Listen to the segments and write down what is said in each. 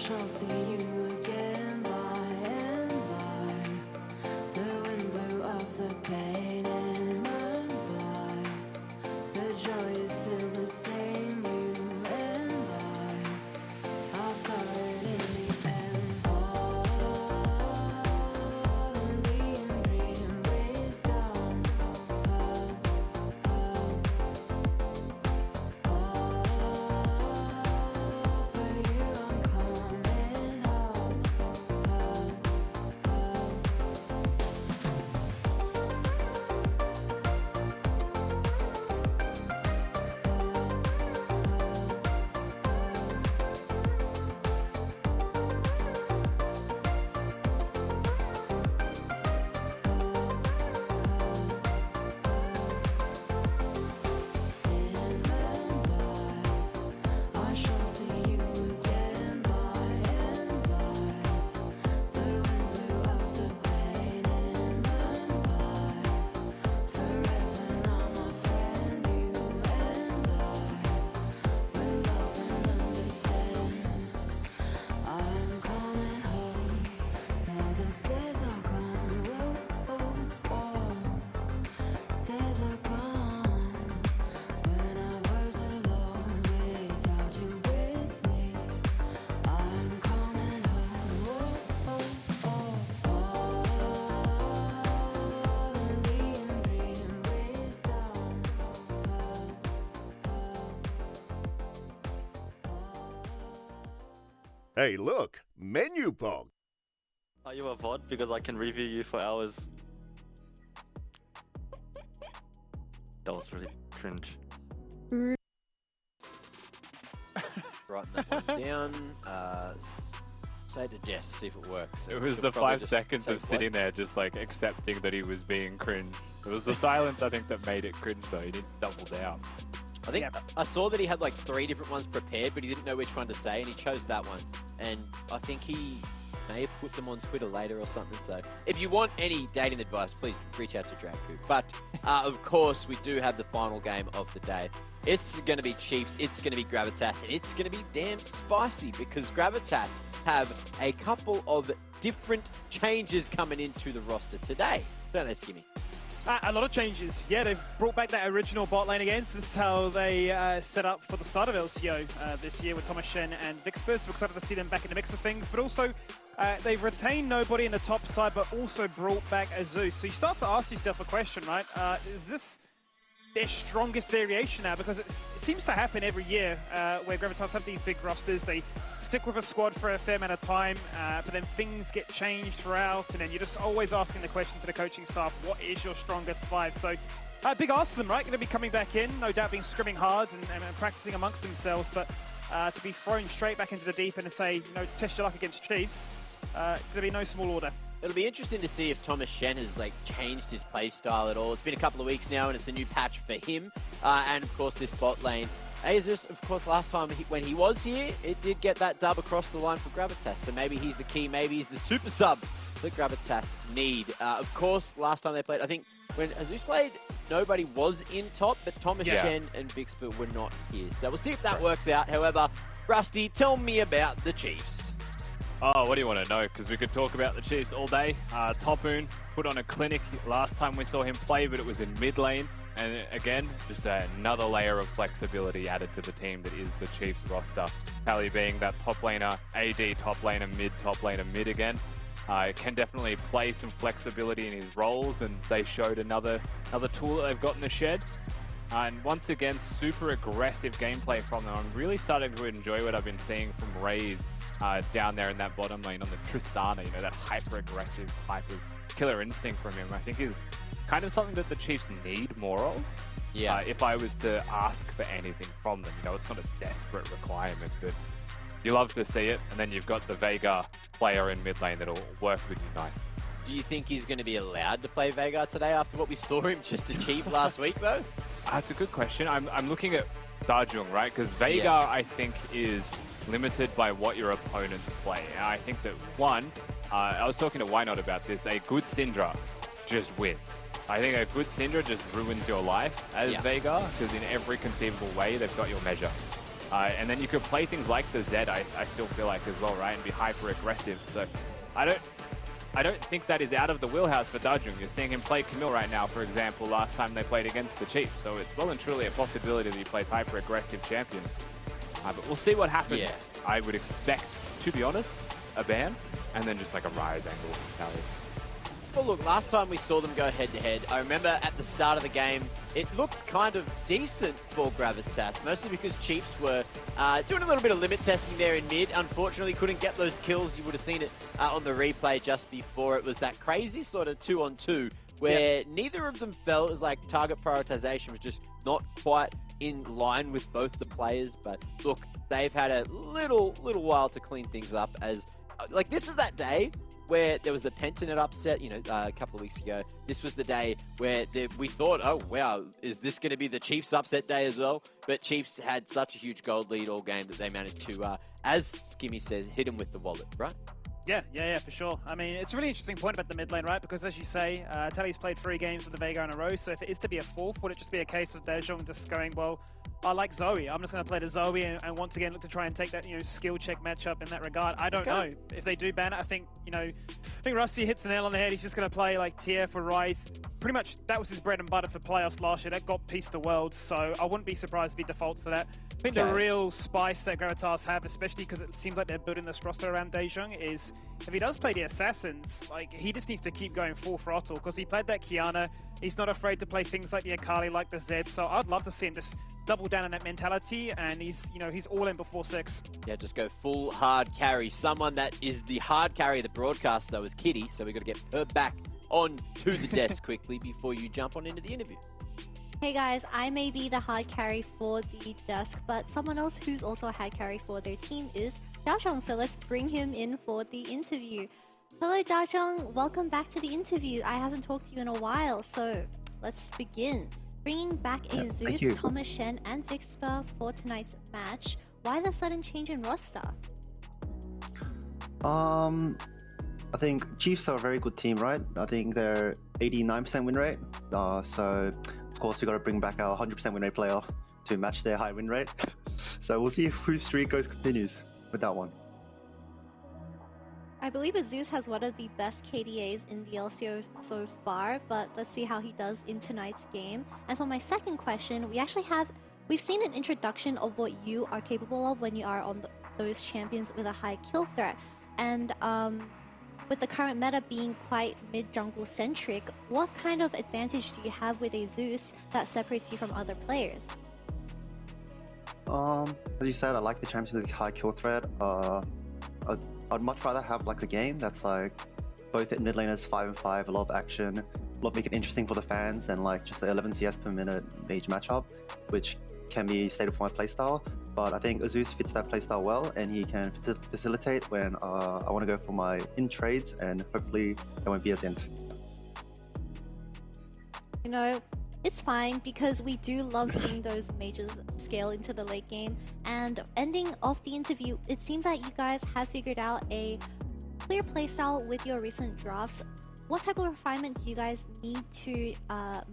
shall see you again by and by. The wind blew off the pain and run by. The joy is still the same, you and I've got it in the end. The embrace down. For you I'm coming home. I shall see you again by and by. The wind blew off the pain and run by. Forever now, my friend, you and I will love and understand. I'm coming home. Now the days are gone. Days are gone. When I was alone without you with me, I'm coming home. The embrace down. Hey, look, Menulog. Are you a VOD? Because I can review you for hours. That was really cringe. Writing that one down. Say to Jess, see if it works. It was She'll the probably 5 just seconds take of sitting there just like accepting that he was being cringe. It was the silence, I think, that made it cringe though. He didn't double down. I think I saw that he had like 3 different ones prepared, but he didn't know which one to say, and he chose that one. And I think he may have put them on Twitter later or something. So if you want any dating advice, please reach out to Dragcoop. But of course, we do have the final game of the day. It's going to be Chiefs, it's going to be Gravitas, and it's going to be damn spicy because Gravitas have a couple of different changes coming into the roster today. Don't they, Skimmy? A lot of changes. Yeah, they've brought back that original bot lane again. This is how they set up for the start of LCO this year with Thomas Shen and Vixper. So we're excited to see them back in the mix of things. But also, they've retained nobody in the top side, but also brought back Azeus. So you start to ask yourself a question, right? Is this their strongest variation now? Because it seems to happen every year where Gravitas have these big rosters. They stick with a squad for a fair amount of time, but then things get changed throughout, and then you're just always asking the question to the coaching staff, what is your strongest 5? So big ask to them, right? Going to be coming back in, no doubt being scrimming hard and practicing amongst themselves, but to be thrown straight back into the deep end and say, test your luck against Chiefs, going to be no small order. It'll be interesting to see if Thomas Shen has changed his play style at all. It's been a couple of weeks now, and it's a new patch for him. And of course, this bot lane. Azus, of course, last time when he was here, it did get that dub across the line for Gravitas. So maybe he's the key, maybe he's the super sub that Gravitas need. Of course, last time they played, I think when Azus played, nobody was in top, but Thomas Shen and Vixper were not here. So we'll see if that works out. However, Rusty, tell me about the Chiefs. Oh, what do you want to know? Because we could talk about the Chiefs all day. Topoon put on a clinic last time we saw him play, but it was in mid lane. And again, just another layer of flexibility added to the team that is the Chiefs roster. Tally being that top laner, AD top laner, mid again. Can definitely play some flexibility in his roles, and they showed another tool that they've got in the shed. And once again, super aggressive gameplay from them. I'm really starting to enjoy what I've been seeing from Raze down there in that bottom lane on the Tristana, that hyper-aggressive type of killer instinct from him. I think is kind of something that the Chiefs need more of. Yeah. If I was to ask for anything from them, it's not a desperate requirement, but you love to see it. And then you've got the Veigar player in mid lane that'll work with you nice. Do you think he's going to be allowed to play Veigar today after what we saw him just achieve last week, though? That's a good question. I'm looking at Dajung, right? Because Veigar, I think, is limited by what your opponents play. And I think that, one, I was talking to Why Not about this, a good Syndra just wins. I think a good Syndra just ruins your life as Veigar, because in every conceivable way, they've got your measure. And then you could play things like the Z, I still feel like as well, right? And be hyper aggressive. So I don't think that is out of the wheelhouse for Dajung. You're seeing him play Camille right now, for example, last time they played against the Chiefs. So it's well and truly a possibility that he plays hyper aggressive champions. But we'll see what happens. Yeah. I would expect, to be honest, a ban and then just like a rise angle tally. Well, look, last time we saw them go head-to-head, I remember at the start of the game, it looked kind of decent for Gravitas, mostly because Chiefs were doing a little bit of limit testing there in mid. Unfortunately, couldn't get those kills. You would have seen it on the replay just before. It was that crazy sort of 2-on-2 where neither of them felt as like target prioritization was just not quite in line with both the players. But look, they've had a little while to clean things up as, like, this is that day where there was the Pentanet upset, you know, a couple of weeks ago. This was the day where we thought, oh, wow, is this going to be the Chiefs upset day as well? But Chiefs had such a huge gold lead all game that they managed to, as Skimmy says, hit him with the wallet, right? Yeah, for sure. I mean, it's a really interesting point about the mid lane, right? Because as you say, Tally's played 3 games with the Vega in a row, so if it is to be a 4th, would it just be a case of Dejong just going, well, I like Zoe. I'm just going to play the Zoe and once again look to try and take that, you know, skill check matchup in that regard. I don't know. If they do ban it, I think Rusty hits the nail on the head. He's just going to play like TF or Rise. Pretty much that was his bread and butter for playoffs last year. That got Peace the World, so I wouldn't be surprised if he defaults to that. I think the real spice that Gravitas have, especially because it seems like they're building this roster around Dejong, is if he does play the Assassins, like, he just needs to keep going full throttle because he played that Kiana. He's not afraid to play things like the Akali, like the Zed, so I'd love to see him just double down on that mentality, and he's all in before 6. Yeah, just go full hard carry. Someone that is the hard carry of the broadcast, though, is Kitty, so we've got to get her back on to the desk quickly before you jump on into the interview. Hey guys, I may be the hard carry for the desk, but someone else who's also a hard carry for their team is Dajong, so let's bring him in for the interview. Hello Dajong, welcome back to the interview. I haven't talked to you in a while, so let's begin. Bringing back a Zeus, Thomas Shen, and Vixper for tonight's match. Why the sudden change in roster? I think Chiefs are a very good team, right? I think they're 89% win rate. So, of course, we got to bring back our 100% win rate player to match their high win rate. So we'll see whose streak continues with that one. I believe Zeus has one of the best KDAs in the LCO so far, but let's see how he does in tonight's game. And for my second question, we've seen an introduction of what you are capable of when you are on those champions with a high kill threat. And with the current meta being quite mid-jungle centric, what kind of advantage do you have with a Zeus that separates you from other players? As you said, I like the champions with high kill threat. I'd much rather have like a game that's like both at mid laners 5 and 5, a lot of action, a lot make it interesting for the fans, and like just the 11 CS per minute mage matchup, which can be stated for my playstyle. But I think Zeus fits that playstyle well, and he can facilitate when I want to go for my in trades, and hopefully it won't be as int. You know, it's fine because we do love seeing those mages scale into the late game. And ending off the interview, it seems that you guys have figured out a clear playstyle with your recent drafts. What type of refinement do you guys need to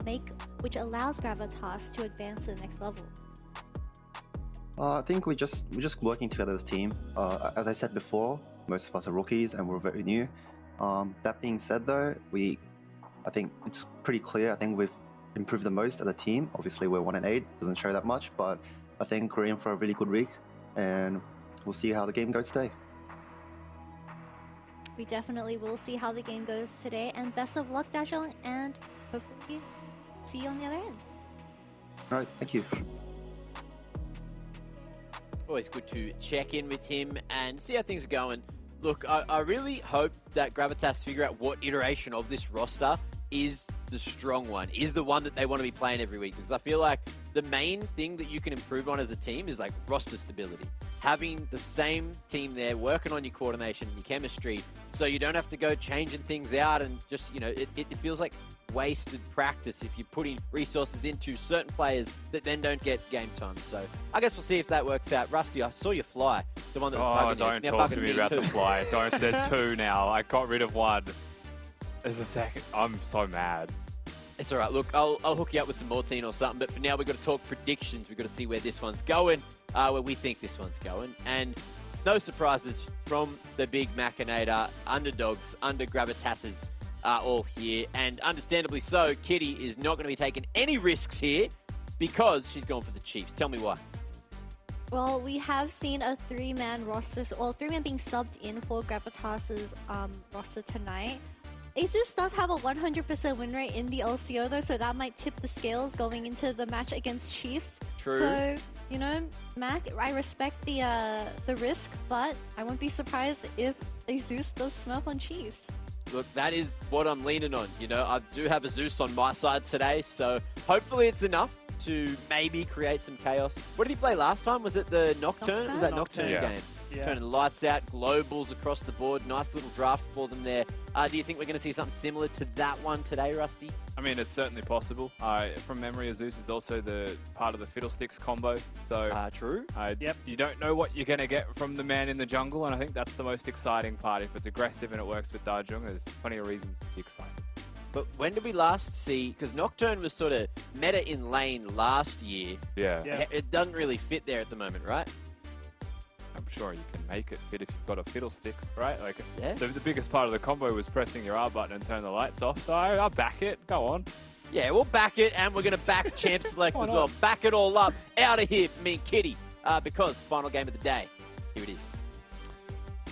make which allows Gravitas to advance to the next level? I think we're just working together as a team. As I said before, most of us are rookies and we're very new. That being said, though, I think it's pretty clear. I think we've improved the most as a team. Obviously, we're 1-8, doesn't show that much, but I think we're in for a really good week, and we'll see how the game goes today. We definitely will see how the game goes today, and best of luck, Dajong, and hopefully see you on the other end. All right, thank you. Always good to check in with him and see how things are going. Look, I really hope that Gravitas figure out what iteration of this roster is the strong one, is the one that they want to be playing every week, because I feel like the main thing that you can improve on as a team is like roster stability. Having the same team there, working on your coordination and your chemistry, so you don't have to go changing things out and just, you know, it feels like wasted practice if you're putting resources into certain players that then don't get game time. So I guess we'll see if that works out. Rusty, I saw you fly, the one that was bugging you. Don't talk to me about the fly. There's 2 now. I got rid of 1. There's a second. I'm so mad. It's all right. Look, I'll hook you up with some more team or something. But for now, we've got to talk predictions. We've got to see where this one's going. where we think this one's going. And no surprises from the big Machinator. Underdogs, under Gravitas are all here. And understandably so, Kitty is not going to be taking any risks here because she's going for the Chiefs. Tell me why. Well, we have seen a 3-man roster, well, 3-man being subbed in for Gravitas' roster tonight. Asus does have a 100% win rate in the LCO though, so that might tip the scales going into the match against Chiefs. True. So, you know, Mac, I respect the risk, but I won't be surprised if Asus does smurf on Chiefs. Look, that is what I'm leaning on. You know, I do have a Zeus on my side today, so hopefully it's enough to maybe create some chaos. What did he play last time? Was it the Nocturne? Was that Nocturne game? Yeah. Turning lights out, globals across the board. Nice little draft for them there. Do you think we're going to see something similar to that one today, Rusty? I mean, it's certainly possible. From memory, Zeus is also the part of the Fiddlesticks combo. So True. Yep. You don't know what you're going to get from the man in the jungle, and I think that's the most exciting part. If it's aggressive and it works with Dajung, there's plenty of reasons to be excited. But when did we last see... Because Nocturne was sort of meta in lane last year. Yeah. It doesn't really fit there at the moment, right? I'm sure you can make it fit if you've got a Fiddlesticks, right? Like, Yeah. the biggest part of the combo was pressing your R button and turn the lights off, so I'll back it. Go on. Yeah, we'll back it, and we're going to back Champ Select as well. Back it all up. Out of here for me and Kitty, because final game of the day. Here it is.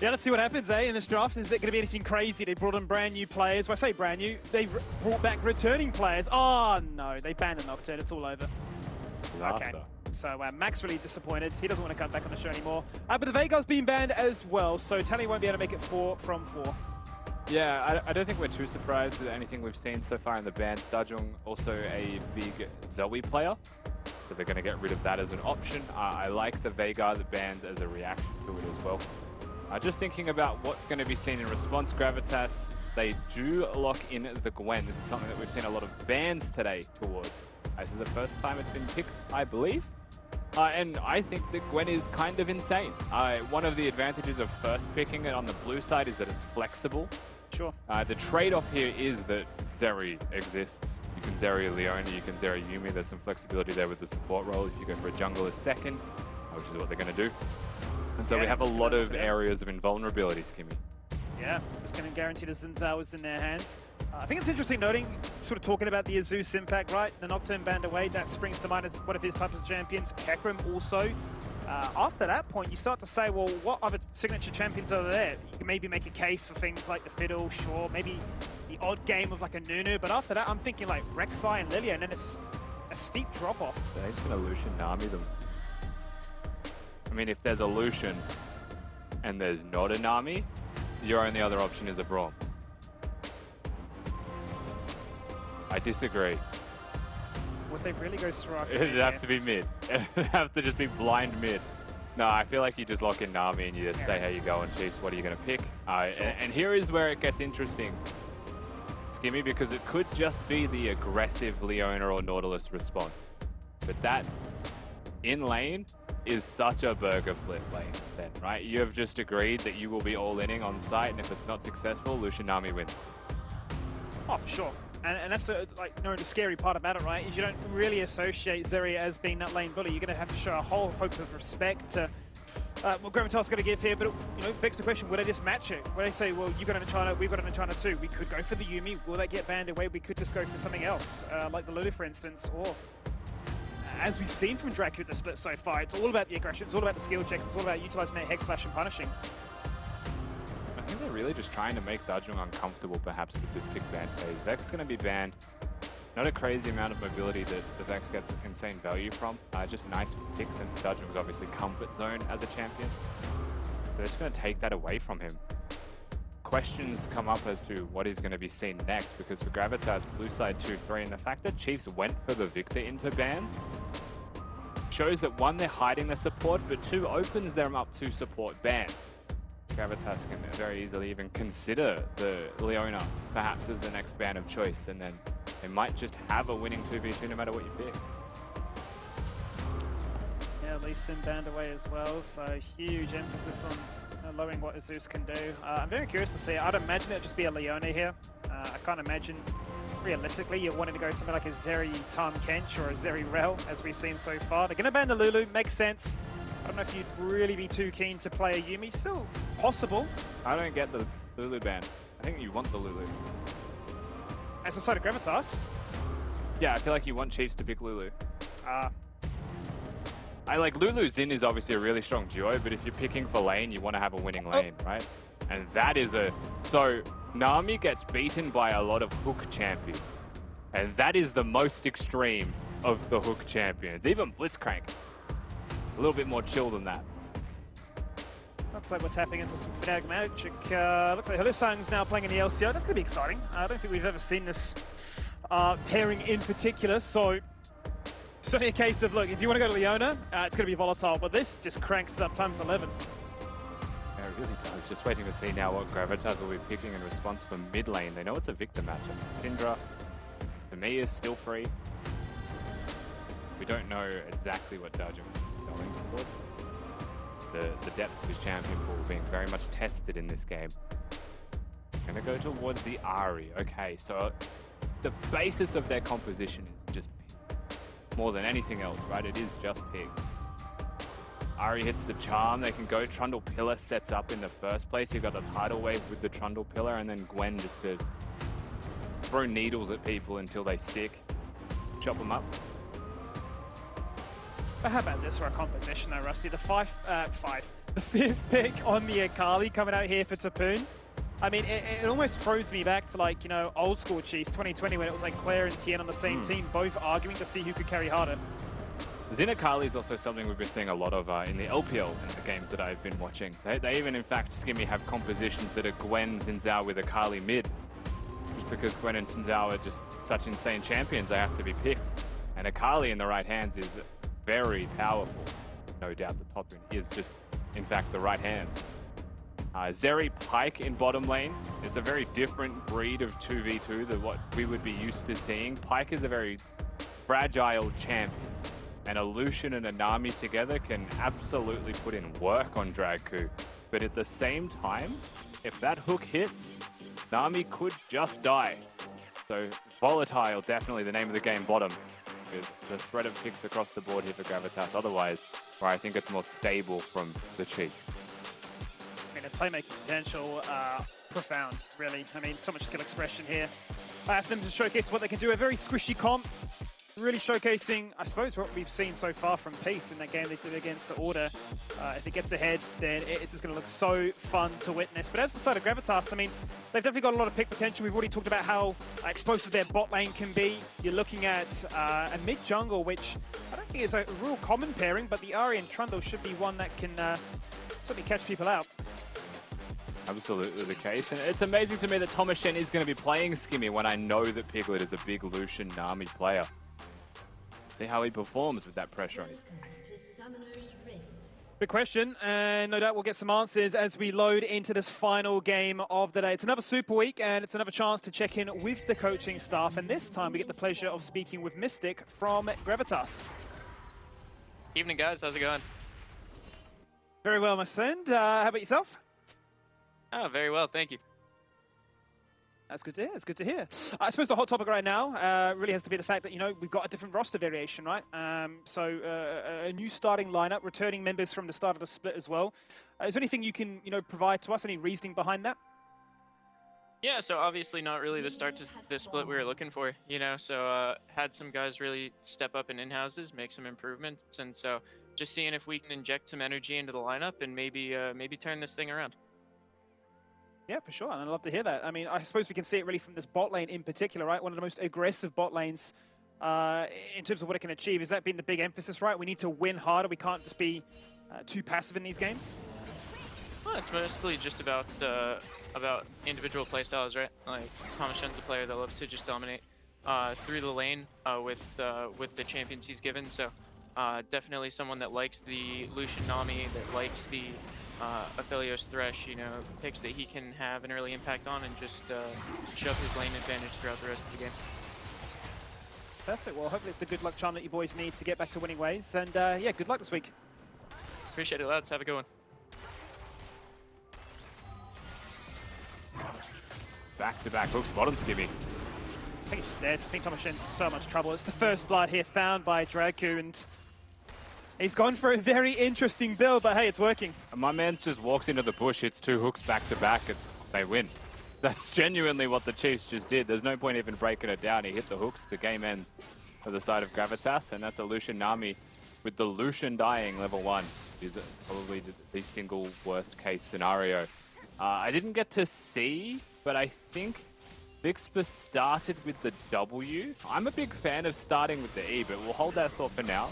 Yeah, let's see what happens, in this draft. Is it going to be anything crazy? They brought in brand new players. When I say brand new, they've brought back returning players. Oh, no, they banned the Nocturne. It's all over. Disaster. Okay. So Mac's really disappointed. He doesn't want to come back on the show anymore. But the Veigar's been banned as well, so Tally won't be able to make it 4 from 4. Yeah, I don't think we're too surprised with anything we've seen so far in the bans. Dajung also a big Zoe player, so they're going to get rid of that as an option. I like the Veigar that bans as a reaction to it as well. Just thinking about what's going to be seen in response, Gravitas, they do lock in the Gwen. This is something that we've seen a lot of bans today towards. This is the first time it's been picked, I believe. And I think that Gwen is kind of insane. One of the advantages of first picking it on the blue side is that it's flexible. Sure. The trade-off here is that Zeri exists. You can Zeri Leona, you can Zeri Yumi. There's some flexibility there with the support role if you go for a jungler second, which is what they're going to do. And so we have a lot of areas of invulnerability, Skimmy. Yeah, just going to guarantee the Zinzao is in their hands. I think it's interesting noting, sort of talking about the Azus impact, right? The Nocturne banned away, that springs to mind as one of his types of champions. Kekrim also. After that point, you start to say, well, what other signature champions are there? You can maybe make a case for things like the Fiddle, sure, maybe the odd game of like a Nunu, but after that, I'm thinking like Rek'Sai and Lilia, and then it's a steep drop-off. They're just going to Lucian Nami them. I mean, if there's a Lucian and there's not a Nami, your only other option is a Braum. I disagree. Would they really go Soraka? It'd have to be mid. It'd have to just be blind mid. No, I feel like you just lock in Nami and you just say, how you going, Chiefs? What are you going to pick? And here is where it gets interesting, Skimmy, because it could just be the aggressive Leona or Nautilus response. But that in lane is such a burger flip lane then, right? You have just agreed that you will be all-inning on site, and if it's not successful, Lucian Nami wins. Oh, for sure. And that's the the scary part about it, right? Is you don't really associate Zeri as being that lane bully. You're going to have to show a whole hope of respect to what Gravitas is going to give here. But begs the question: would they just match it? Would they say, "Well, you got it in China, we've got it in China too. We could go for the Yumi. Will that get banned away? We could just go for something else, like the Lulu, for instance, or." As we've seen from Dracu the split so far, it's all about the aggression, it's all about the skill checks, it's all about utilizing that Hex Slash and punishing. I think they're really just trying to make Dajung uncomfortable, perhaps, with this pick ban phase. Vex is going to be banned. Not a crazy amount of mobility that the Vex gets insane value from. Just nice picks, and Dajung's obviously comfort zone as a champion. They're just going to take that away from him. Questions come up as to what is going to be seen next, because for Gravitas, blue side 2-3, and the fact that Chiefs went for the Victor into bans shows that 1, they're hiding their support, but 2, opens them up to support bans. Gravitas can very easily even consider the Leona perhaps as the next ban of choice, and then they might just have a winning 2v2 no matter what you pick. Yeah, Lee Sin banned away as well, so huge emphasis on lowering what Azus can do. I'm very curious to see. I'd imagine it'd just be a Leona here. I can't imagine, realistically, you're wanting to go something like a Zeri Tam Kench or a Zeri Rel, as we've seen so far. They're going to ban the Lulu, makes sense. don't know if you'd really be too keen to play a Yuumi. Still possible. I don't get the Lulu ban. I think you want the Lulu. As a side of Gravitas. Yeah, I feel like you want Chiefs to pick Lulu. Ah. I like Lulu Xin is obviously a really strong duo, but if you're picking for lane, you want to have a winning lane, right? And that is a... So, Nami gets beaten by a lot of hook champions. And that is the most extreme of the hook champions. Even Blitzcrank. A little bit more chill than that. Looks like we're tapping into some Fnatic magic. Looks like Halisang's now playing in the LCO. That's going to be exciting. I don't think we've ever seen this pairing in particular. So, certainly a case of, look, if you want to go to Leona, it's going to be volatile. But this just cranks it up times 11. Yeah, it really does. Just waiting to see now what Gravitas will be picking in response for mid lane. They know it's a Victor matchup. Syndra, for me, is still free. We don't know exactly what Dajim is going towards. The depth of his champion pool being very much tested in this game. Gonna go towards the Ahri. Okay, so the basis of their composition is just pig. More than anything else, right? It is just pig. Ahri hits the charm. They can go. Trundle Pillar sets up in the first place. You've got the tidal wave with the Trundle Pillar, and then Gwen just to throw needles at people until they stick. Chop them up. But how about this for a composition though, Rusty? The fifth pick on the Akali coming out here for Tapoon. I mean, it almost throws me back to, like, you know, old school Chiefs 2020 when it was like Claire and Tien on the same team, both arguing to see who could carry harder. Xin Akali is also something we've been seeing a lot of in the LPL in the games that I've been watching. They even, in fact, Skimmy, have compositions that are Gwen, Xin Zhao with Akali mid. Just because Gwen and Xin Zhao are just such insane champions, they have to be picked. And Akali in the right hands is very powerful. No doubt the top end is just, in fact, the right hands. Zeri Pyke in bottom lane. It's a very different breed of 2v2 than what we would be used to seeing. Pyke is a very fragile champion. And a Lucian and a Nami together can absolutely put in work on Dragku. But at the same time, if that hook hits, Nami could just die. So volatile, definitely the name of the game bottom. The threat of picks across the board here for Gravitas. Otherwise, where I think it's more stable from the Chiefs. I mean, the playmaking potential, profound, really. I mean, so much skill expression here. For them to showcase what they can do. A very squishy comp. Really showcasing, I suppose, what we've seen so far from Peace in that game they did against the Order. If it gets ahead, then it's just going to look so fun to witness. But as the side of Gravitas, I mean, they've definitely got a lot of pick potential. We've already talked about how explosive their bot lane can be. You're looking at a mid-jungle, which I don't think is a real common pairing, but the Ahri and Trundle should be one that can certainly catch people out. Absolutely the case. And it's amazing to me that Thomas Shen is going to be playing Skimmy when I know that Piglet is a big Lucian Nami player. See how he performs with that pressure on his back. Good question, and no doubt we'll get some answers as we load into this final game of the day. It's another Super Week, and it's another chance to check in with the coaching staff, and this time we get the pleasure of speaking with Mystic from Gravitas. Evening, guys. How's it going? Very well, my friend. How about yourself? Oh, very well. Thank you. That's good to hear. It's good to hear. I suppose the hot topic right now really has to be the fact that, you know, we've got a different roster variation, right? So a new starting lineup, returning members from the start of the split as well. Is there anything you can, you know, provide to us? Any reasoning behind that? Yeah, so obviously not really the start to the split we were looking for, you know. So had some guys really step up in in-houses, make some improvements, and so just seeing if we can inject some energy into the lineup and maybe turn this thing around. Yeah, for sure, and I'd love to hear that. I mean, I suppose we can see it really from this bot lane in particular, right? One of the most aggressive bot lanes in terms of what it can achieve. Has that been the big emphasis, right? We need to win harder. We can't just be too passive in these games. Well, it's mostly just about individual playstyles, right? Like, Thomas Shen's a player that loves to just dominate through the lane with the champions he's given. So definitely someone that likes the Lucian Nami, that likes the Aphelios Thresh, you know, picks that he can have an early impact on and just shove his lane advantage throughout the rest of the game. Perfect. Well, hopefully it's the good luck charm that you boys need to get back to winning ways. And yeah, good luck this week. Appreciate it, lads. Have a good one. Back-to-back hooks, bottom Skimmy. I think he's just dead. I think Thomas Shen's in so much trouble. It's the first blood here found by Dragku, and He's gone for a very interesting build, but hey, it's working. And my man's just walks into the bush, hits 2 hooks back to back, and they win. That's genuinely what the Chiefs just did. There's no point even breaking it down. He hit the hooks, the game ends for the side of Gravitas, and that's a Lucian Nami with the Lucian dying level 1. Is probably the single worst case scenario. I didn't get to see, but I think Vixpa started with the W. I'm a big fan of starting with the E, but we'll hold that thought for now.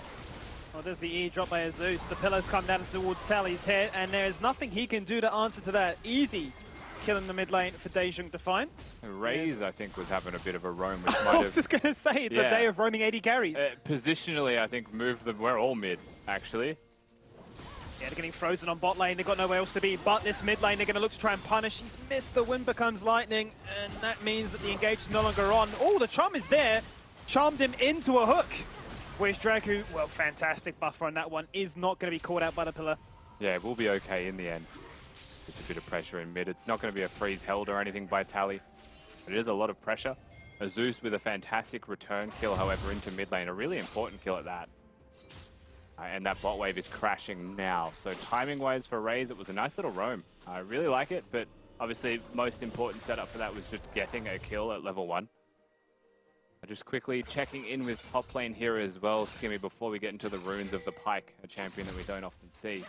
Well, there's the E drop by Zeus. The pillows come down towards Tally's head, and there's nothing he can do to answer to that. Easy kill in the mid lane for Dejong to find. Raze, I think, was having a bit of a roam, which might I have... was just going to say, it's a day of roaming 80 carries. Positionally, I think, moved them. We're all mid, actually. Yeah, they're getting frozen on bot lane. They've got nowhere else to be but this mid lane. They're going to look to try and punish. He's missed. The wind becomes lightning, and that means that the engage is no longer on. Oh, the charm is there. Charmed him into a hook. Whereas Draku, well, fantastic buffer on that one, is not going to be caught out by the pillar. Yeah, we'll be okay in the end. Just a bit of pressure in mid. It's not going to be a freeze held or anything by Tally, but it is a lot of pressure. Zeus with a fantastic return kill, however, into mid lane. A really important kill at that. And that bot wave is crashing now. So timing-wise for Raze, it was a nice little roam. I really like it, but obviously most important setup for that was just getting a kill at level 1. Just quickly checking in with top lane here as well, Skimmy, before we get into the runes of the Pike, a champion that we don't often see.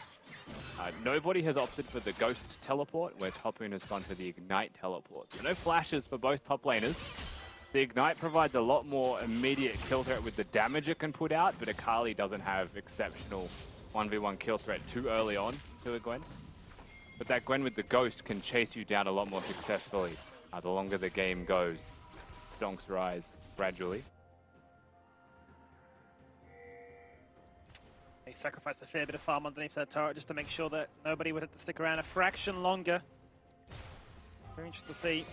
Nobody has opted for the Ghost teleport, where Topoon has gone for the Ignite teleport. So no flashes for both top laners. The Ignite provides a lot more immediate kill threat with the damage it can put out, but Akali doesn't have exceptional 1v1 kill threat too early on to a Gwen. But that Gwen with the Ghost can chase you down a lot more successfully the longer the game goes. Stonks rise gradually. They sacrificed a fair bit of farm underneath that turret just to make sure that nobody would have to stick around a fraction longer. Very interesting to see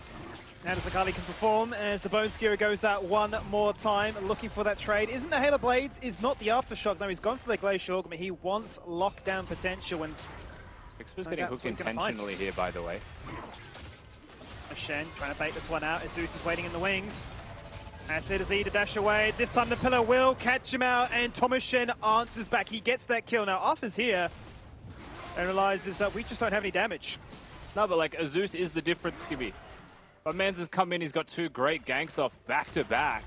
how does Akali can perform as the Bone Skewer goes out one more time, looking for that trade. Isn't the Halo Blades, is not the Aftershock. No, he's gone for the Glacial Augment. He wants lockdown potential, and Vixpa's getting hooked intentionally here, by the way. Shen trying to bait this one out as Zeus is waiting in the wings. As it is E to dash away. This time the pillar will catch him out, and Thomas Shen answers back. He gets that kill. Now Arthur's here and realizes that we just don't have any damage. No, but like Zeus is the difference, Skibby. But Mans has come in, he's got 2 great ganks off back to back.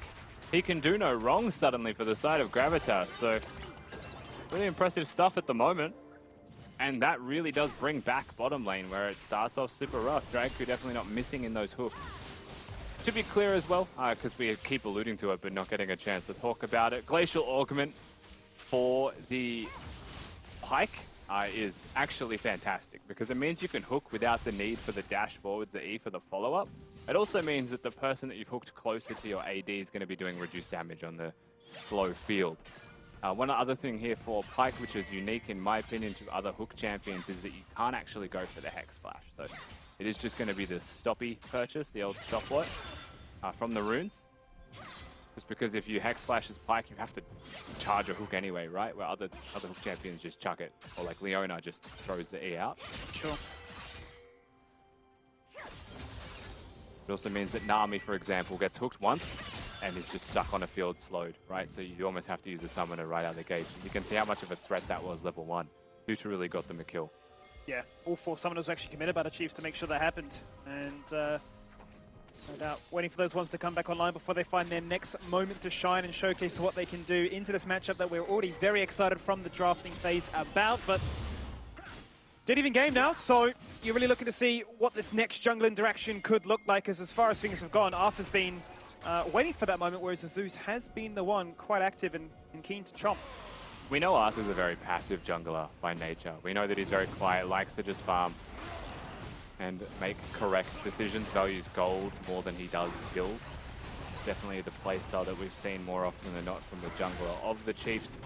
He can do no wrong suddenly for the side of Gravitas, so really impressive stuff at the moment. And that really does bring back bottom lane where it starts off super rough. Draku definitely not missing in those hooks. To be clear as well, because we keep alluding to it but not getting a chance to talk about it, Glacial Augment for the Pike is actually fantastic because it means you can hook without the need for the dash forwards, the E for the follow-up. It also means that the person that you've hooked closer to your AD is going to be doing reduced damage on the slow field. One other thing here for Pike, which is unique in my opinion to other hook champions, is that you can't actually go for the Hex Flash. So it is just going to be the Stoppy purchase, the old stopwatch from the runes. Just because if you Hex Flash as Pike, you have to charge a hook anyway, right? Where other hook champions just chuck it. Or like Leona just throws the E out. Sure. It also means that Nami, for example, gets hooked once and is just stuck on a field slowed, right? So you almost have to use a summoner right out of the gate. You can see how much of a threat that was level 1. Lucha really got them a kill. Yeah, all 4 summoners were actually committed by the Chiefs to make sure that happened. And no doubt waiting for those ones to come back online before they find their next moment to shine and showcase what they can do into this matchup that we're already very excited from the drafting phase about. But dead even game now, so you're really looking to see what this next jungle interaction could look like, as far as things have gone, Arthur's been waiting for that moment, whereas Zeus has been the one quite active and keen to chomp. We know Arthur's a very passive jungler by nature. We know that he's very quiet, likes to just farm and make correct decisions, values gold more than he does kills. Definitely the playstyle that we've seen more often than not from the jungler of the Chiefs.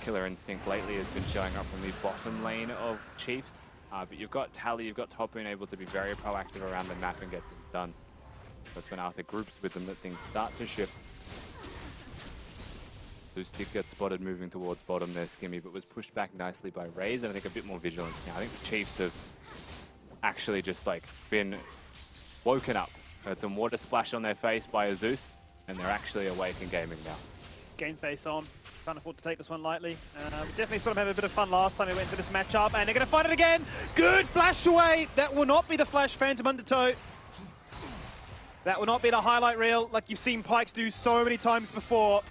Killer instinct lately has been showing up from the bottom lane of Chiefs, but you've got Tally, you've got Topoon able to be very proactive around the map and get things done. That's when Arthur groups with them that things start to shift. Zeus did get spotted moving towards bottom there, Skimmy, but was pushed back nicely by Raze, and I think a bit more vigilance now. I think the Chiefs have actually just like been woken up. Had some water splashed on their face by a Zeus, and they're actually awake and gaming now. game face on. Can't afford to take this one lightly. We definitely sort of have a bit of fun last time we went into this matchup, and they're going to find it again. Good flash away. That will not be the flash Phantom Undertow. That will not be the highlight reel like you've seen Pikes do so many times before.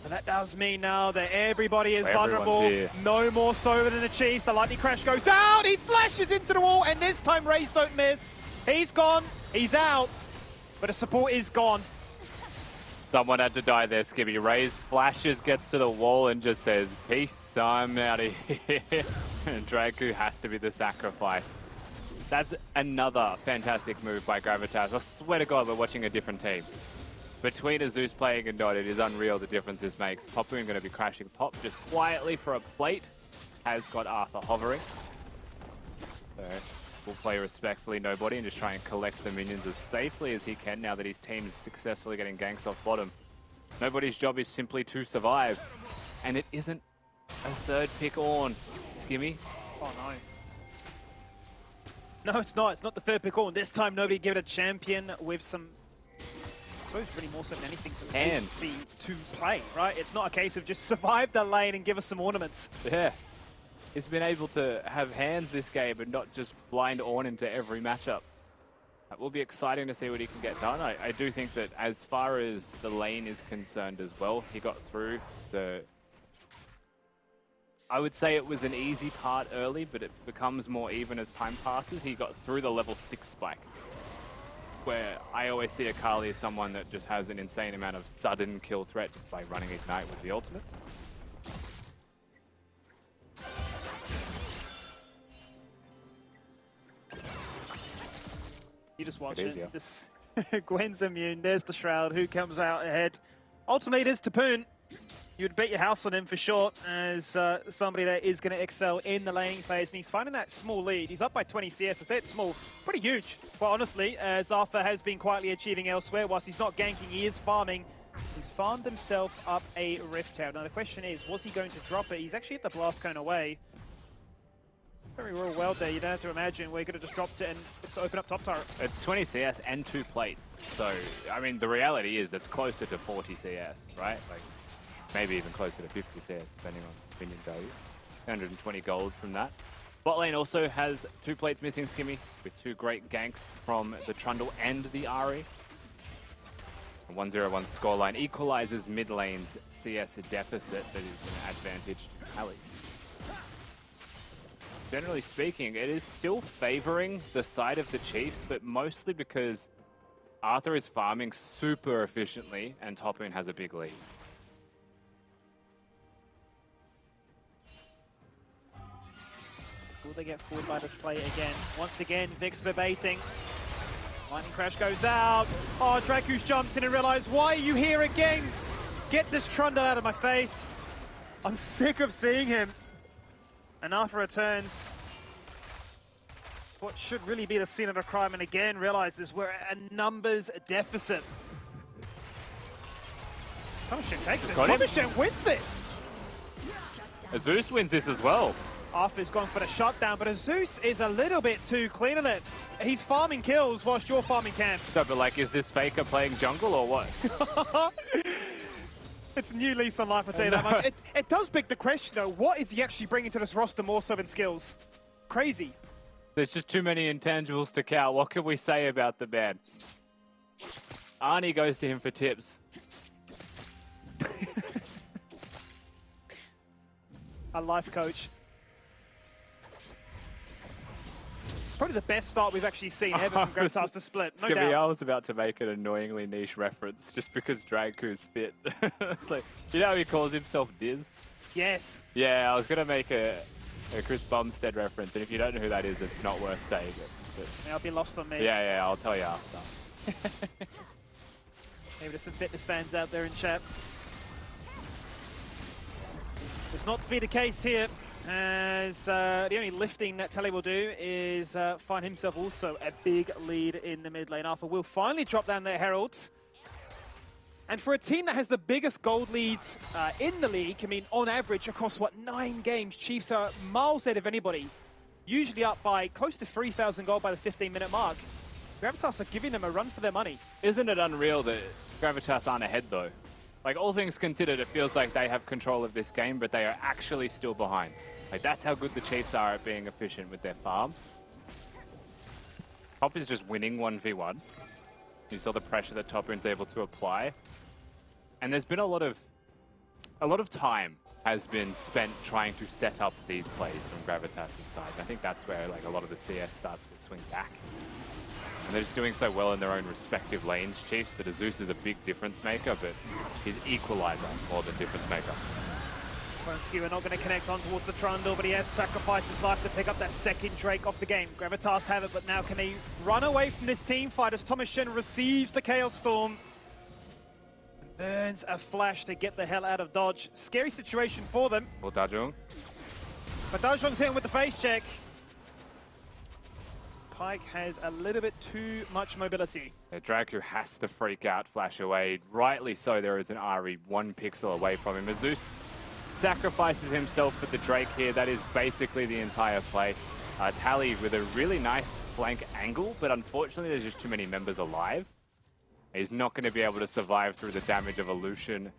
And that does mean now that everybody is vulnerable. Here. No more Sova than the Chiefs. The lightning crash goes out. He flashes into the wall, and this time Rays don't miss. He's gone. He's out. But the support is gone. Someone had to die there, Skibby. Rays flashes, gets to the wall and just says, peace, I'm out of here. And Draku has to be the sacrifice. That's another fantastic move by Gravitas. I swear to God, we're watching a different team. Between a Zeus playing and not, it is unreal the difference this makes. Topoon going to be crashing top just quietly for a plate. Has got Arthur hovering. So we'll play respectfully, nobody, and just try and collect the minions as safely as he can now that his team is successfully getting ganks off bottom. Nobody's job is simply to survive. And it isn't a third pick on. Skimmy. Oh no. No, it's not. It's not the third pick on. This time nobody give it a champion with some, I suppose really more so than anything, some hands agency to play, right? It's not a case of just survive the lane and give us some ornaments. Yeah. He's been able to have hands this game and not just blind on into every matchup. That will be exciting to see what he can get done. I do think that as far as the lane is concerned as well, he got through the... I would say it was an easy part early, but it becomes more even as time passes. He got through the level 6 spike, where I always see Akali as someone that just has an insane amount of sudden kill threat just by running Ignite with the ultimate. You just watch it. This Gwen's immune. There's the Shroud. Who comes out ahead? Ultimately, it is Topoon. You would bet your house on him for sure as somebody that is going to excel in the laning phase. And he's finding that small lead. He's up by 20 CS. I said small. Pretty huge, quite honestly, as Arthur has been quietly achieving elsewhere. Whilst he's not ganking, he is farming. He's farmed himself up a Rift Tower. Now the question is, was he going to drop it? He's actually at the blast cone away. Very well there. You don't have to imagine where he could have just dropped it and open up top turret. It's 20 CS and 2 plates. So, I mean, the reality is it's closer to 40 CS, right? Like, maybe even closer to 50 CS, depending on minion value. 120 gold from that. Bot lane also has 2 plates missing, Skimmy, with 2 great ganks from the Trundle and the Ahri. A 1-0-1 scoreline equalizes mid lane's CS deficit that is an advantage to Ali. Generally speaking, it is still favoring the side of the Chiefs, but mostly because Arthur is farming super efficiently and Topoon has a big lead. Will they get fooled by this play again? Once again, Vixper baiting. Lightning Crash goes out. Oh, Dracu's jumped in and realized, why are you here again? Get this Trundle out of my face. I'm sick of seeing him. And Arthur returns. What should really be the scene of the crime, and again realizes we're at a numbers deficit. Tomashin takes it. Tomashin wins this. Zeus wins this as well. Arthur's gone for the shutdown, but Zeus is a little bit too clean on it. He's farming kills whilst you're farming camps. So, but like, is this Faker playing jungle or what? It's new lease on life, I'll tell you that much. It does beg the question, though, what is he actually bringing to this roster more so than skills? Crazy. There's just too many intangibles to count. What can we say about the man? Arnie goes to him for tips. A life coach. Probably the best start we've actually seen ever from Gravitas to split, no doubt. I was about to make an annoyingly niche reference just because Draku's fit. It's like, you know how he calls himself Diz? Yes. Yeah, I was going to make a Chris Bumstead reference, and if you don't know who that is, it's not worth saying it. But Now be lost on me. yeah, I'll tell you after. Maybe there's some fitness fans out there in chat. It's not to be the case here, as the only lifting that Telly will do is find himself also a big lead in the mid lane. Arthur will finally drop down their heralds. And for a team that has the biggest gold leads in the league, I mean, on average, across, 9 games, Chiefs are miles ahead of anybody. Usually up by close to 3,000 gold by the 15-minute mark. Gravitas are giving them a run for their money. Isn't it unreal that Gravitas aren't ahead, though? Like, all things considered, it feels like they have control of this game, but they are actually still behind. Like, that's how good the Chiefs are at being efficient with their farm. Top is just winning 1v1. You saw the pressure that Topin's able to apply. And there's been a lot of time has been spent trying to set up these plays from Gravitas inside. And I think that's where like a lot of the CS starts to swing back. And they're just doing so well in their own respective lanes, Chiefs, that Zeus is a big difference maker, but he's equalizer more than difference maker. Skewer not going to connect on towards the Trundle, but he has sacrificed his life to pick up that second Drake off the game. Gravitas have it, but now can they run away from this team fight as Thomas Shen receives the Chaos Storm and burns a flash to get the hell out of dodge. Scary situation for them. Or Dajong. But Dajong's hitting with the face check. Pyke has a little bit too much mobility. Draku has to freak out, flash away. Rightly so, there is an Ari 1 pixel away from him. Zeus sacrifices himself for the Drake here. That is basically the entire play. Tally with a really nice flank angle, but unfortunately there's just too many members alive. He's not going to be able to survive through the damage of a Lucian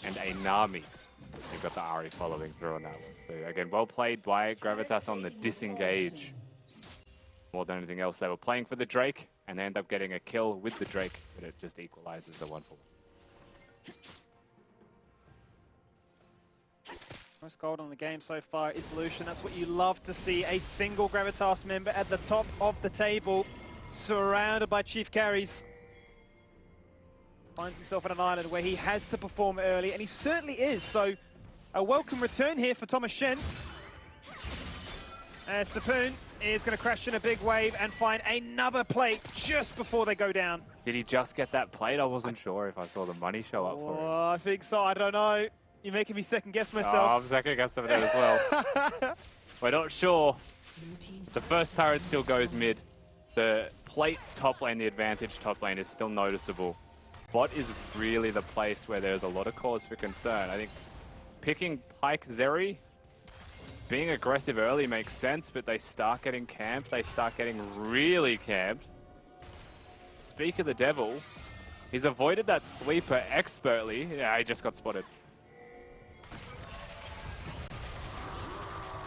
and a Nami. You've got the Ari following through on that one. So again, well played by Gravitas on the disengage. More than anything else, they were playing for the Drake, and they end up getting a kill with the Drake, but it just equalizes the 1-for-1. Most gold on the game so far is Lucian. That's what you love to see. A single Gravitas member at the top of the table, surrounded by Chief Carries. Finds himself on an island where he has to perform early, and he certainly is. So a welcome return here for Thomas Shen. As Tapoon is going to crash in a big wave and find another plate just before they go down. Did he just get that plate? I wasn't sure if I saw the money show up for him. Oh, I think so. I don't know. You're making me second guess myself. Oh, I'm second guessing it as well. We're not sure. The first turret still goes mid. The plate's top lane, the advantage top lane, is still noticeable. Bot is really the place where there's a lot of cause for concern. I think picking Pyke Zeri, being aggressive early makes sense, but they start getting camped. They start getting really camped. Speak of the devil, he's avoided that sweeper expertly. Yeah, he just got spotted.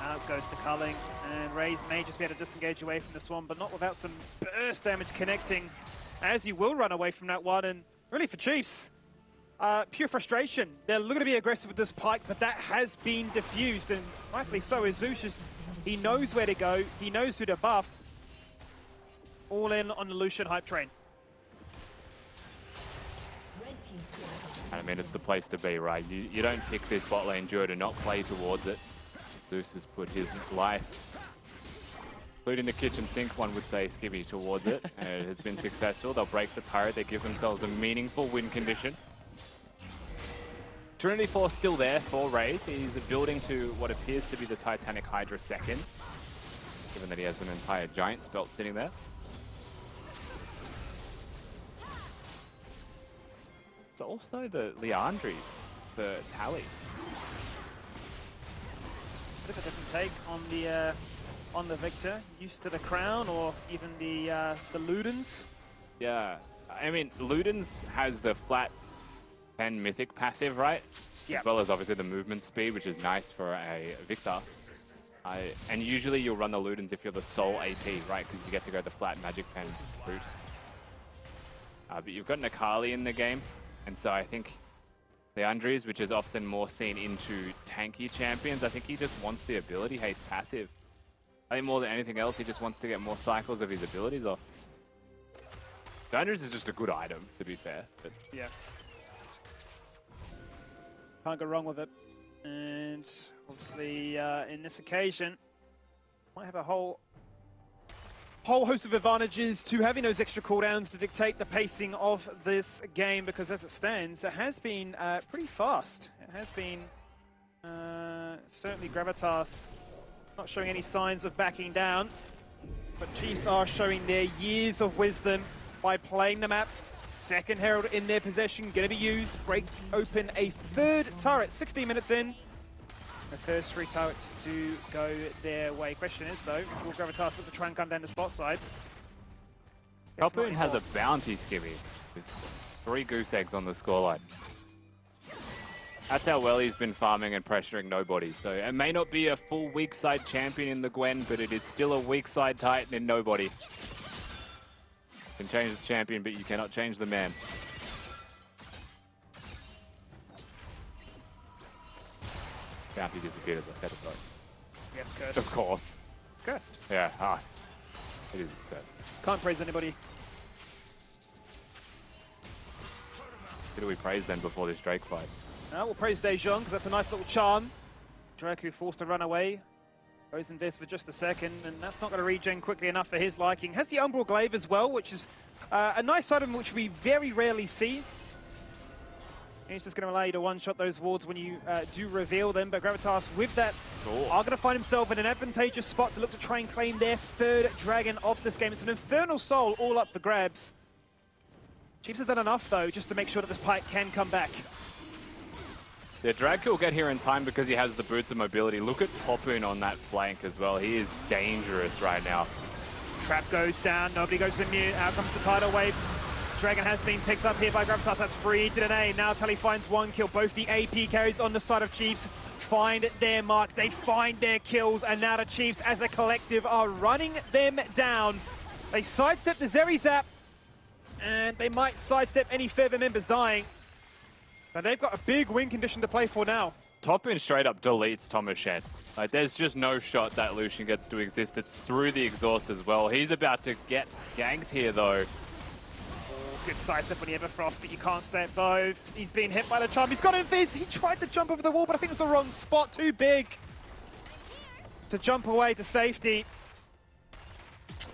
Out goes to Culling, and Raze may just be able to disengage away from this one, but not without some burst damage connecting, as he will run away from that one. And really for Chiefs, pure frustration. They're looking to be aggressive with this Pyke, but that has been diffused, and rightly so. As Zeus, he knows where to go, he knows who to buff. All in on the Lucian hype train. I mean, it's the place to be, right? You don't pick this bot lane duo to not play towards it. Zeus has put his life, including the kitchen sink, one would say, skivvy towards it, and it has been successful. They'll break the turret, they give themselves a meaningful win condition. Trinity Force still there for Raze. He's building to what appears to be the Titanic Hydra second, given that he has an entire Giant's belt sitting there. It's also the Leandries, the Tally. Bit of a different take on the Victor. Used to the Crown or even the Ludens. Yeah, I mean, Ludens has the flat 10 mythic passive, right? Yeah. As well as obviously the movement speed, which is nice for a Victor. And usually you'll run the Ludens if you're the sole AP, right? Because you get to go the flat magic pen route. But you've got Nakali in the game, and so I think Leandries, which is often more seen into tanky champions, I think he just wants the ability haste passive. I think more than anything else, he just wants to get more cycles of his abilities off. Leandries is just a good item, to be fair. But yeah. Can't go wrong with it. And obviously, in this occasion, might have a whole host of advantages to having those extra cooldowns to dictate the pacing of this game, because as it stands, it has been pretty fast. It has been certainly Gravitas not showing any signs of backing down, but Chiefs are showing their years of wisdom by playing the map. Second Herald in their possession, going to be used. Break open a third turret, 16 minutes in. The first 3 turrets do go their way. Question is, though, will Gravitas look to try and come down the spot side? Calhoun has a bounty skivvy with 3 goose eggs on the scoreline. That's how well he's been farming and pressuring nobody. So it may not be a full weak side champion in the Gwen, but it is still a weak side Titan in nobody. You can change the champion, but you cannot change the man. Bounty disappeared as I said it though. Yeah, it's cursed. Of course. It's cursed. Yeah, it is, it's cursed. Can't praise anybody. Who do we praise then before this Drake fight? We'll praise Daejeon, because that's a nice little charm. Draku forced to run away. Goes in this for just a second, and that's not going to regen quickly enough for his liking. Has the Umbral Glaive as well, which is a nice item which we very rarely see. He's just going to allow you to one-shot those wards when you do reveal them, but Gravitas with that are going to find himself in an advantageous spot to look to try and claim their third dragon of this game. It's an Infernal Soul all up for grabs. Chiefs has done enough though, just to make sure that this Pyke can come back. Yeah, Drag will get here in time because he has the boots of mobility. Look at Topun on that flank as well. He is dangerous right now. Trap goes down, nobody goes to mute, out comes the tidal wave. Dragon has been picked up here by Gravitas, that's free to an A. Now Tally finds one kill. Both the AP carries on the side of Chiefs find their mark, they find their kills, and now the Chiefs as a collective are running them down. They sidestep the Zeri Zap, and they might sidestep any further members dying. But they've got a big win condition to play for now. Topun straight up deletes Thomas Shen. Like, there's just no shot that Lucian gets to exist. It's through the exhaust as well. He's about to get ganked here though. Good sidestep on the Everfrost, but you can't stay at both. He's being hit by the charm. He's got Invis. He tried to jump over the wall, but I think it was the wrong spot. Too big to jump away to safety.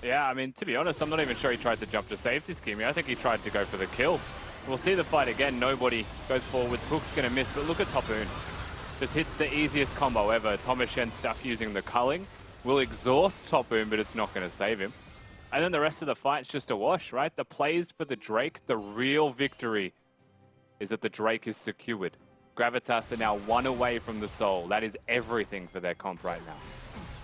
Yeah, I mean, to be honest, I'm not even sure he tried to jump to safety scheme. I think he tried to go for the kill. We'll see the fight again. Nobody goes forwards. Hook's going to miss, but look at Topun. Just hits the easiest combo ever. Thomas Shen stuck using the culling. Will exhaust Topun, but it's not going to save him. And then the rest of the fight's just a wash, right? The plays for the Drake, the real victory is that the Drake is secured. Gravitas are now one away from the soul. That is everything for their comp right now.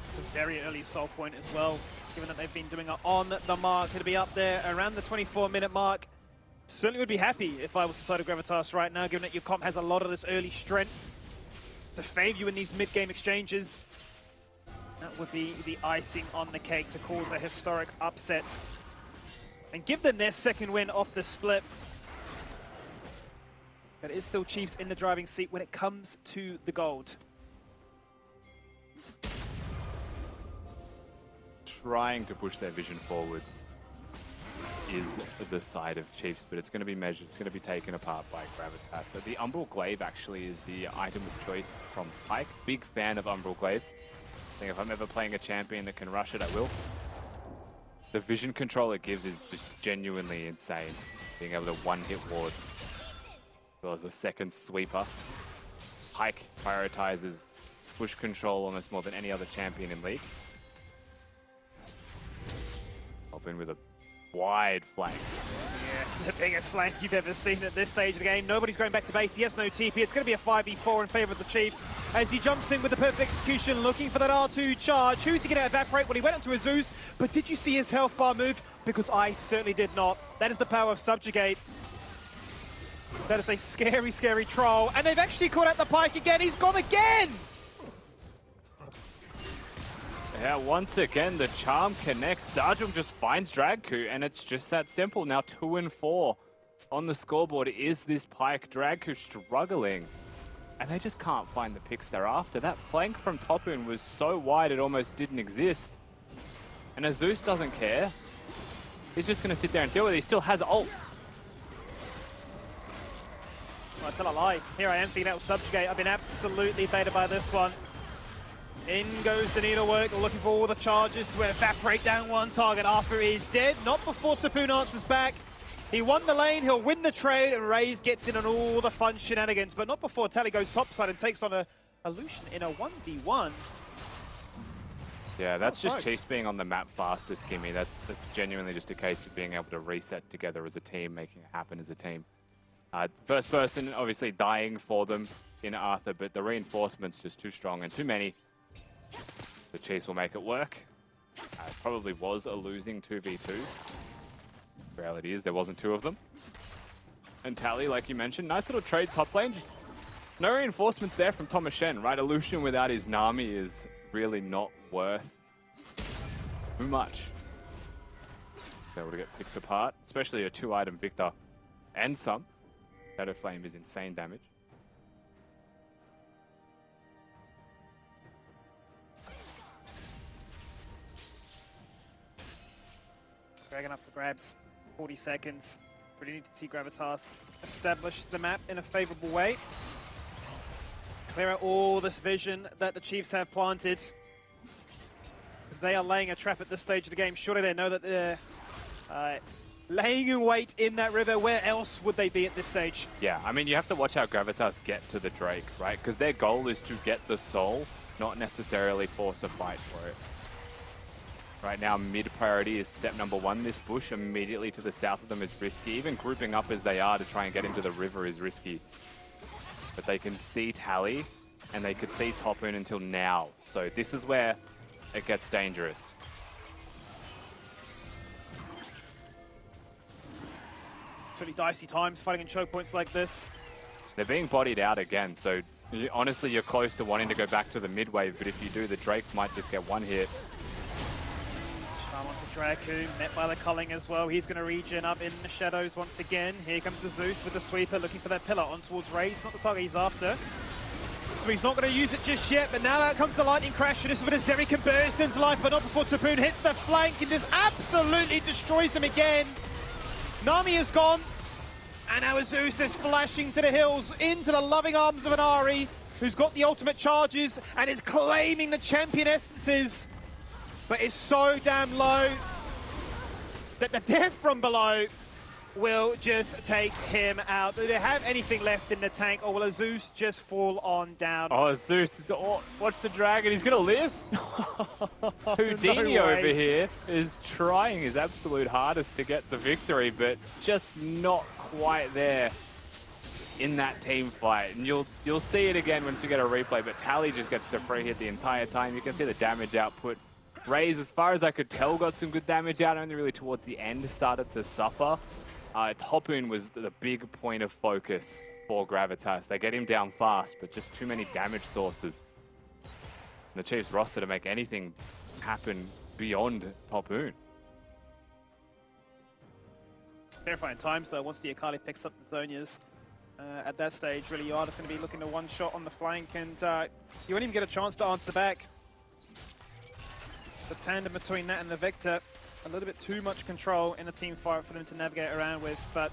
It's a very early soul point as well, given that they've been doing it on the mark. It'll be up there around the 24-minute mark. Certainly would be happy if I was the side of Gravitas right now, given that your comp has a lot of this early strength to fave you in these mid-game exchanges. That would be the icing on the cake to cause a historic upset and give them their second win off the split. But it is still Chiefs in the driving seat when it comes to the gold. Trying to push their vision forwards is the side of Chiefs, but it's going to be measured, it's going to be taken apart by Gravitas. So the Umbral Glaive actually is the item of choice from Pyke. Big fan of Umbral Glaive. I think if I'm ever playing a champion that can rush it, I will. The vision control it gives is just genuinely insane. Being able to one-hit wards, as well as a second sweeper. Pyke prioritizes push control almost more than any other champion in League. Hop in with a wide flank. Yeah, the biggest flank you've ever seen at this stage of the game. Nobody's going back to base. He has no TP. It's going to be a 5v4 in favor of the Chiefs as he jumps in with the perfect execution, looking for that R2 charge. Who's he going to evaporate? Well, he went up to a Zeus, but did you see his health bar move? Because I certainly did not. That is the power of Subjugate. That is a scary, scary troll. And they've actually caught out the Pyke again. He's gone again! Yeah, once again, the charm connects. Darjum just finds Dragku, and it's just that simple. Now 2 and 4 on the scoreboard is this Pyke. Dragku struggling, and they just can't find the picks they're after. That flank from Topun was so wide it almost didn't exist. And Azus doesn't care. He's just going to sit there and deal with it. He still has ult. Well, I tell a lie. Here I am thinking out Subjugate. I've been absolutely baited by this one. In goes the needlework, looking for all the charges to evaporate down one target after he's dead. Not before Topun answers back. He won the lane, he'll win the trade, and Raze gets in on all the fun shenanigans, but not before Tally goes topside and takes on a Lucian in a 1v1. Yeah, that's just close. Chiefs being on the map faster, Skimmy. That's genuinely just a case of being able to reset together as a team, making it happen as a team. First person, obviously dying for them in Arthur, but the reinforcements just too strong and too many. The Chiefs will make it work. It probably was a losing 2v2. Reality is there wasn't 2 of them. And Tally, like you mentioned, nice little trade top lane. Just No reinforcements there from Thomas Shen, right? Illusion without his Nami is really not worth too much. Able to get picked apart, especially a 2-item Victor and some. Shadow Flame is insane damage. Dragon up for grabs. 40 seconds. Really need to see Gravitas establish the map in a favorable way. Clear out all this vision that the Chiefs have planted. Because they are laying a trap at this stage of the game. Surely they know that they're laying in wait in that river. Where else would they be at this stage? Yeah, I mean, you have to watch how Gravitas get to the Drake, right? Because their goal is to get the soul, not necessarily force a fight for it. Right now, mid priority is step number 1. This bush immediately to the south of them is risky. Even grouping up as they are to try and get into the river is risky. But they can see Tally, and they could see Topoon until now. So this is where it gets dangerous. It's really dicey times fighting in choke points like this. They're being bodied out again, so honestly, you're close to wanting to go back to the mid wave, but if you do, the Drake might just get one hit. Charm onto Draku, met by the culling as well. He's going to regen up in the shadows once again. Here comes the Zeus with the sweeper, looking for that pillar on towards Ray. It's not the target he's after. So he's not going to use it just yet, but now out comes the lightning crash, and this is when Zeri can burst into life, but not before Topoon hits the flank and just absolutely destroys him again. Nami is gone, and our Zeus is flashing to the hills into the loving arms of an Ahri, who's got the ultimate charges and is claiming the champion essences, but is so damn low that the death from below will just take him out. Do they have anything left in the tank, or will a Zeus just fall on down? Oh, Zeus is... Oh, watch the dragon. He's going to live. Houdini No way. over here is trying his absolute hardest to get the victory, but just not quite there in that team fight. And you'll see it again once you get a replay, but Tally just gets the free hit the entire time. You can see the damage output. Raze, as far as I could tell, got some good damage out, only really towards the end started to suffer. Topoon was the big point of focus for Gravitas. They get him down fast, but just too many damage sources. And the Chiefs roster to make anything happen beyond Topoon. Terrifying times though, once the Akali picks up the Zonias. At that stage, really, you are just going to be looking to one shot on the flank, and you won't even get a chance to answer back. The tandem between that and the Victor, a little bit too much control in the team fight for them to navigate around with, but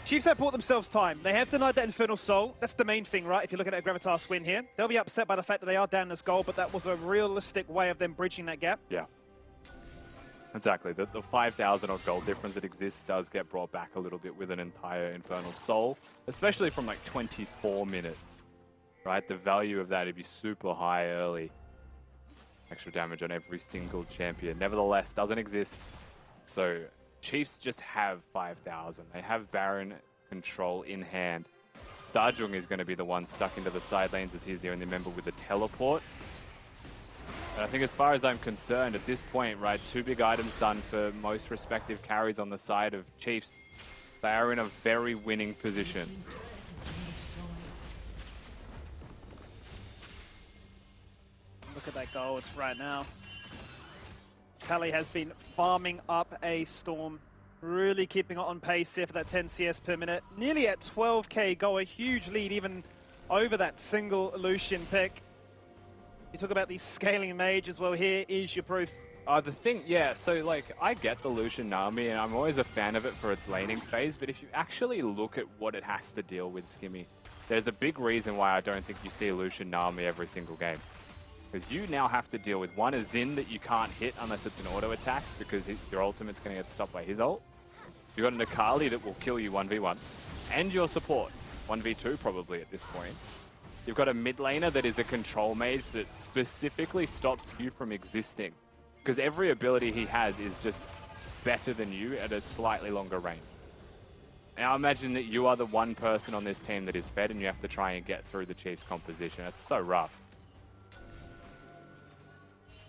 Chiefs have bought themselves time. They have denied that Infernal Soul. That's the main thing, right? If you're looking at a Gravitas win here, they'll be upset by the fact that they are down this goal, but that was a realistic way of them bridging that gap. Yeah. Exactly. The 5,000 odd gold difference that exists does get brought back a little bit with an entire Infernal Soul, especially from like 24 minutes, right? The value of that would be super high early. Extra damage on every single champion. Nevertheless, doesn't exist. So Chiefs just have 5,000. They have Baron control in hand. Dajung is going to be the one stuck into the side lanes as he's the only member with a teleport. And I think as far as I'm concerned, at this point, right, 2 big items done for most respective carries on the side of Chiefs. They are in a very winning position. Look at that gold right now. Tally has been farming up a Storm, really keeping it on pace here for that 10 CS per minute. Nearly at 12k goal, a huge lead even over that single Lucian pick. You talk about the scaling mage as well, here is your proof. The thing, yeah, so like, I get the Lucian Nami, and I'm always a fan of it for its laning phase, but if you actually look at what it has to deal with, Skimmy, there's a big reason why I don't think you see Lucian Nami every single game. Because you now have to deal with, one, a Xin that you can't hit unless it's an auto attack, because your ultimate's going to get stopped by his ult. You've got an Akali that will kill you 1v1, and your support, 1v2 probably at this point. You've got a mid laner that is a control mage that specifically stops you from existing. Because every ability he has is just better than you at a slightly longer range. Now imagine that you are the one person on this team that is fed and you have to try and get through the Chiefs' composition. It's so rough.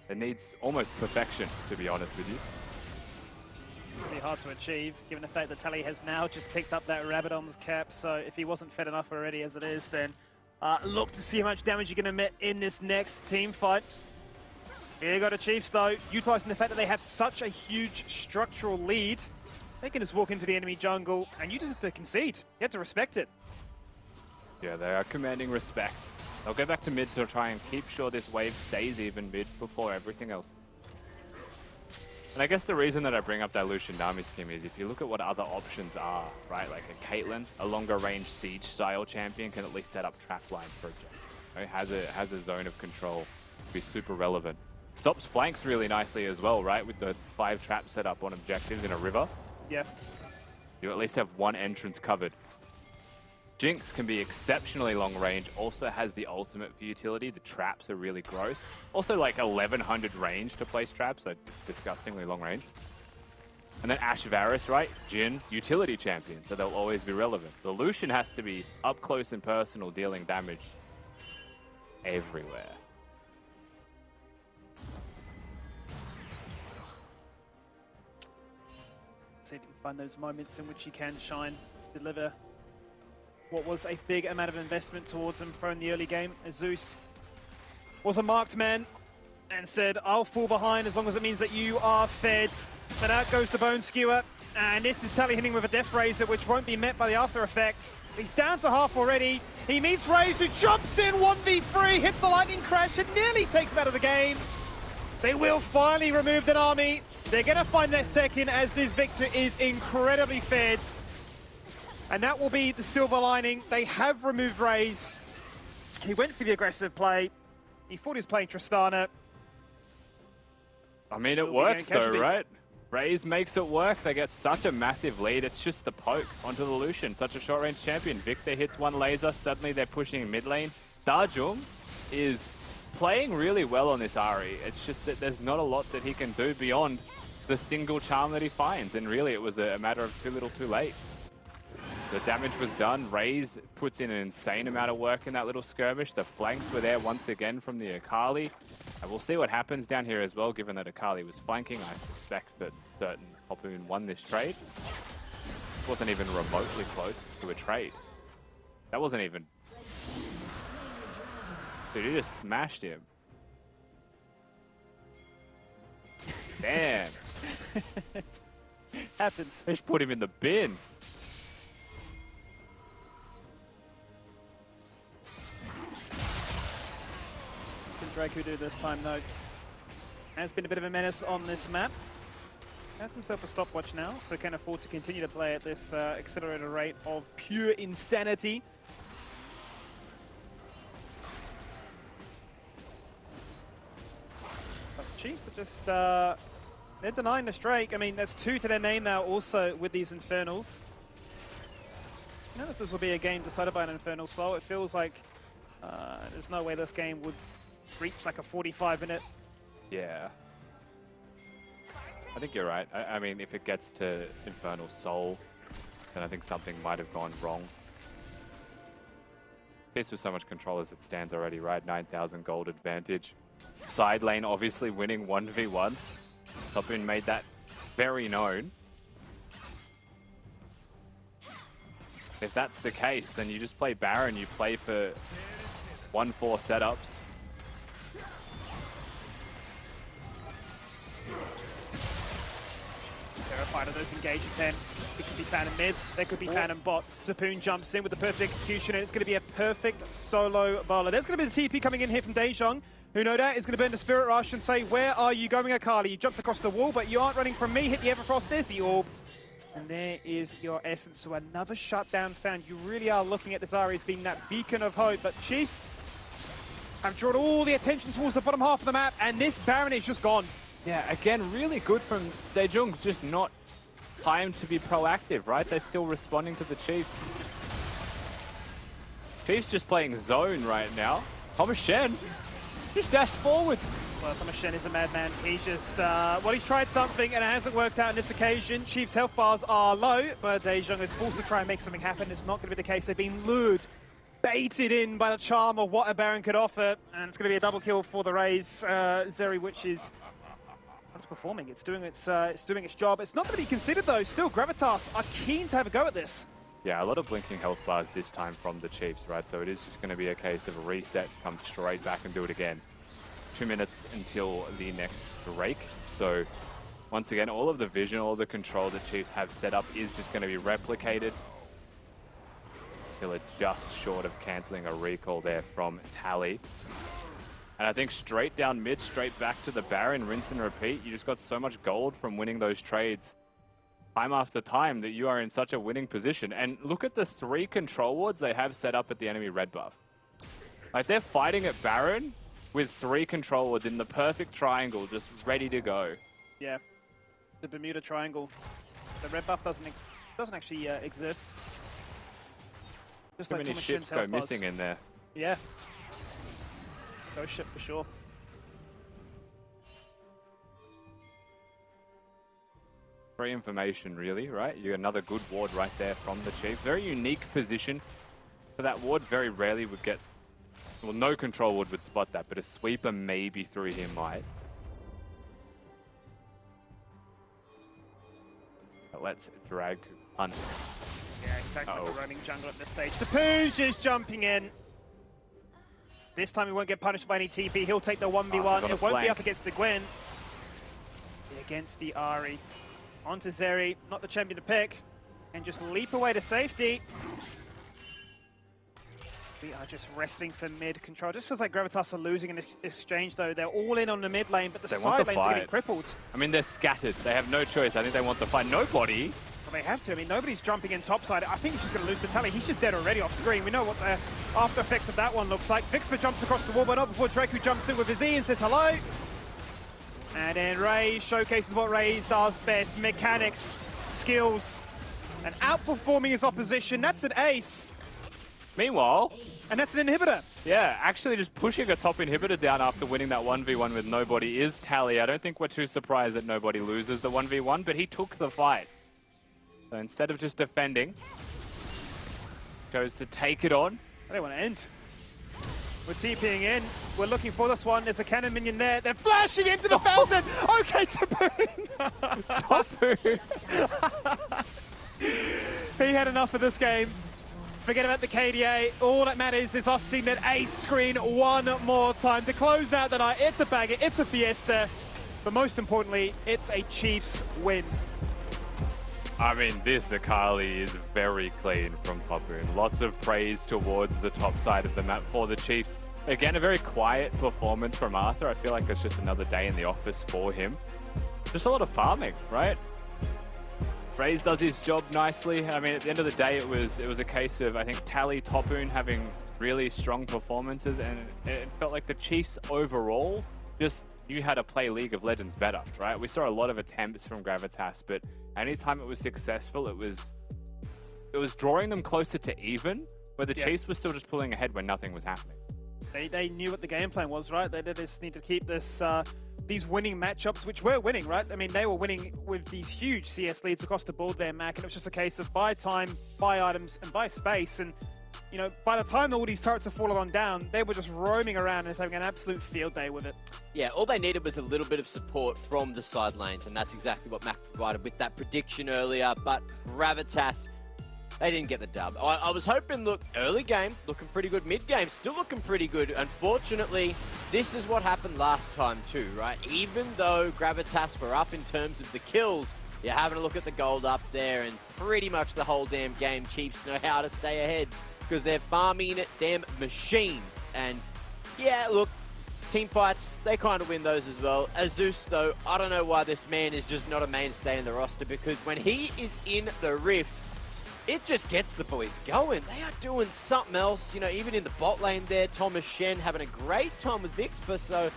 It needs almost perfection, to be honest with you. It's pretty hard to achieve, given the fact that Tally has now just picked up that Rabadon's cap, so if he wasn't fed enough already as it is, then Look to see how much damage you can emit in this next team fight. Here you go to Chiefs though, utilizing the fact that they have such a huge structural lead. They can just walk into the enemy jungle and you just have to concede. You have to respect it. Yeah, they are commanding respect. They'll go back to mid to try and keep sure this wave stays even mid before everything else. And I guess the reason that I bring up that Lucian Nami scheme is if you look at what other options are, right? Like a Caitlyn, a longer range siege style champion can at least set up trap lines for a jump. Right? Has a zone of control, be super relevant. Stops flanks really nicely as well, right? With the 5 traps set up on objectives in a river. Yeah. You at least have one entrance covered. Jinx can be exceptionally long range, also has the ultimate for utility. The traps are really gross. Also like 1100 range to place traps, so it's disgustingly long range. And then Ashe Varus, right? Jhin, utility champion, so they'll always be relevant. The Lucian has to be up close and personal, dealing damage everywhere. See if you can find those moments in which you can shine, deliver what was a big amount of investment towards him from the early game. As Zeus was a marked man and said, I'll fall behind as long as it means that you are fed. But out goes the Bone Skewer, and this is Tally hitting with a Death Razor, which won't be met by the after effects. He's down to half already. He meets Raze, who jumps in 1v3, hits the lightning crash, and nearly takes him out of the game. They will finally remove that army. They're going to find their second as this Victor is incredibly fed. And that will be the silver lining. They have removed Raze. He went for the aggressive play. He thought he was playing Tristana. I mean, it works though, right? Raze makes it work. They get such a massive lead. It's just the poke onto the Lucian. Such a short-range champion. Victor hits one laser. Suddenly they're pushing mid lane. Dajum is playing really well on this Ahri. It's just that there's not a lot that he can do beyond the single charm that he finds. And really, it was a matter of too little too late. The damage was done. Raze puts in an insane amount of work in that little skirmish. The flanks were there once again from the Akali. And we'll see what happens down here as well, given that Akali was flanking. I suspect that certain Hopoon won this trade. This wasn't even remotely close to a trade. That wasn't even... Dude, he just smashed him. Damn. Happens. They just put him in the bin. Can Draku do this time? No. Has been a bit of a menace on this map. Has himself a stopwatch now, so can afford to continue to play at this accelerated rate of pure insanity. But the Chiefs are just, they're denying this Drake. I mean, there's 2 to their name now also with these Infernals. I don't know if this will be a game decided by an Infernal Soul. It feels like there's no way this game would reach like a 45-minute. Yeah. I think you're right. I mean, if it gets to Infernal Soul, then I think something might have gone wrong. Piece with so much control as it stands already, right? 9,000 gold advantage. Side lane obviously winning 1v1. Hopoon made that very known. If that's the case, then you just play Baron, you play for 1-4 setups. Terrified of those engage attempts. It could be Phantom mid, there could be Phantom bot. Zapoon jumps in with the perfect execution, and it's going to be a perfect solo bowler. There's going to be the TP coming in here from Daejong, who no doubt is going to burn the Spirit Rush and say, where are you going, Akali? You jumped across the wall, but you aren't running from me. Hit the Everfrost, there's the orb. And there is your essence. So another shutdown found. You really are looking at this Ahri as being that beacon of hope, but Chiefs have drawn all the attention towards the bottom half of the map, and this Baron is just gone. Yeah, again, really good from Daejong, just not time to be proactive, right? They're still responding to the Chiefs. Chiefs just playing zone right now. Thomas Shen just dashed forwards. Well, Thomas Shen is a madman. He's just, well, he's tried something and it hasn't worked out on this occasion. Chiefs' health bars are low, but Daejong is forced to try and make something happen. It's not going to be the case. They've been lured, baited in by the charm of what a Baron could offer, and it's going to be a double kill for the Rays. Zeri, which is... It's performing. It's doing its job. It's not going to be considered though. Still, Gravitas are keen to have a go at this. Yeah, a lot of blinking health bars this time from the Chiefs, right? So it is just going to be a case of a reset, come straight back and do it again. 2 minutes until the next break. So once again, all of the vision, all the control that Chiefs have set up is just going to be replicated. Killer just short of cancelling a recall there from Tally. And I think straight down mid, straight back to the Baron, rinse and repeat. You just got so much gold from winning those trades time after time that you are in such a winning position. And look at the 3 control wards they have set up at the enemy red buff. Like, they're fighting at Baron with 3 control wards in the perfect triangle, just ready to go. Yeah, the Bermuda Triangle. The red buff doesn't actually exist. Just Too like many Thomas ships Shen's go health bars. missing in there. Yeah. Ghost ship for sure. Free information, really, right? You got another good ward right there from the Chief. Very unique position for that ward. Very rarely would get... Well, no control ward would spot that, but a sweeper maybe through him might. But let's drag hunt. Yeah, exactly. We're running jungle at this stage. The Pooge is jumping in. This time he won't get punished by any TP. He'll take the 1v1. It won't be up against the Gwen. Against the Ahri. Onto Zeri, not the champion to pick. And just leap away to safety. We are just wrestling for mid control. Just feels like Gravitas are losing in exchange though. They're all in on the mid lane, but the side lanes are getting crippled. I mean, they're scattered. They have no choice. I think they want the fight. Nobody. Well, they have to. I mean, nobody's jumping in topside. I think he's just going to lose to Tally. He's just dead already off screen. We know what the after effects of that one looks like. Vixper jumps across the wall, but not before Draku jumps in with his E and says hello. And then Raze showcases what Raze does best. Mechanics, skills, and outperforming his opposition. That's an ace. Meanwhile... And that's an inhibitor. Yeah, actually just pushing a top inhibitor down after winning that 1v1 with nobody is Tally. I don't think we're too surprised that nobody loses the 1v1, but he took the fight. So instead of just defending, chose to take it on. I don't want to end. We're TPing in. We're looking for this one. There's a cannon minion there. They're flashing into the fountain. Okay, Taboon. He had enough of this game. Forget about the KDA. All that matters is us seeing that ace screen one more time to close out the night. It's a bagger. It's a fiesta. But most importantly, it's a Chiefs win. I mean, this Akali is very clean from Taboon. Lots of praise towards the top side of the map for the Chiefs. Again, a very quiet performance from Arthur. I feel like it's just another day in the office for him. Just a lot of farming, right? Raze does his job nicely. I mean, at the end of the day, it was a case of, I think, Tally, Taboon having really strong performances, and it felt like the Chiefs overall just knew how to play League of Legends better, right? We saw a lot of attempts from Gravitas, but anytime it was successful, it was drawing them closer to even, where the Chiefs were still just pulling ahead when nothing was happening. They knew what the game plan was, right? They just need to keep this these winning matchups, which were winning, right? I mean, they were winning with these huge CS leads across the board there, Mac, and it was just a case of buy time, buy items, and buy space. And, you know, by the time all these turrets have fallen on down, they were just roaming around and just having an absolute field day with it. Yeah, all they needed was a little bit of support from the side lanes, and that's exactly what Mac provided with that prediction earlier. But Gravitas, they didn't get the dub. I was hoping, look, early game, looking pretty good. Mid game, still looking pretty good. Unfortunately, this is what happened last time too, right? Even though Gravitas were up in terms of the kills, you're having a look at the gold up there, and pretty much the whole damn game, Chiefs know how to stay ahead because they're farming damn machines. And yeah, look, team fights, they kind of win those as well. Azus, though, I don't know why this man is just not a mainstay in the roster, because when he is in the Rift, it just gets the boys going. They are doing something else. You know, even in the bot lane there, Thomas Shen having a great time with Vixper. So,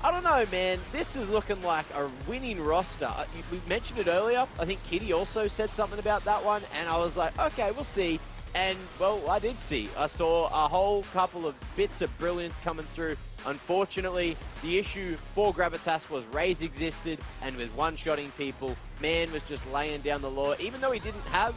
I don't know, man. This is looking like a winning roster. We mentioned it earlier. I think Kitty also said something about that one. And I was like, okay, we'll see. And, well, I did see. I saw a whole couple of bits of brilliance coming through. Unfortunately, the issue for Gravitas was Raze existed and was one-shotting people. Man was just laying down the law. Even though he didn't have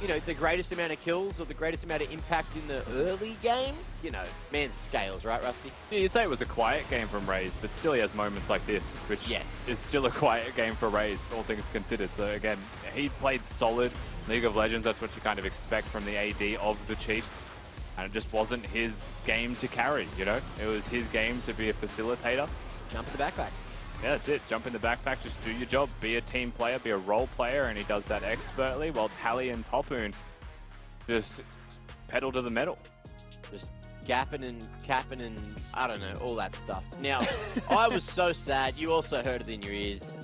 you know, the greatest amount of kills or the greatest amount of impact in the early game, you know, man, scales, right, Rusty? Yeah, you'd say it was a quiet game from Raze, but still he has moments like this, which is still a quiet game for Raze, all things considered. So again, he played solid League of Legends. That's what you kind of expect from the AD of the Chiefs. And it just wasn't his game to carry, you know? It was his game to be a facilitator. Jump in the backpack. Yeah, that's it. Jump in the backpack, just do your job, be a team player, be a role player, and he does that expertly, while Tally and Topoon just pedal to the metal. Just gapping and capping and, I don't know, all that stuff. Now, I was so sad. You also heard it in your ears.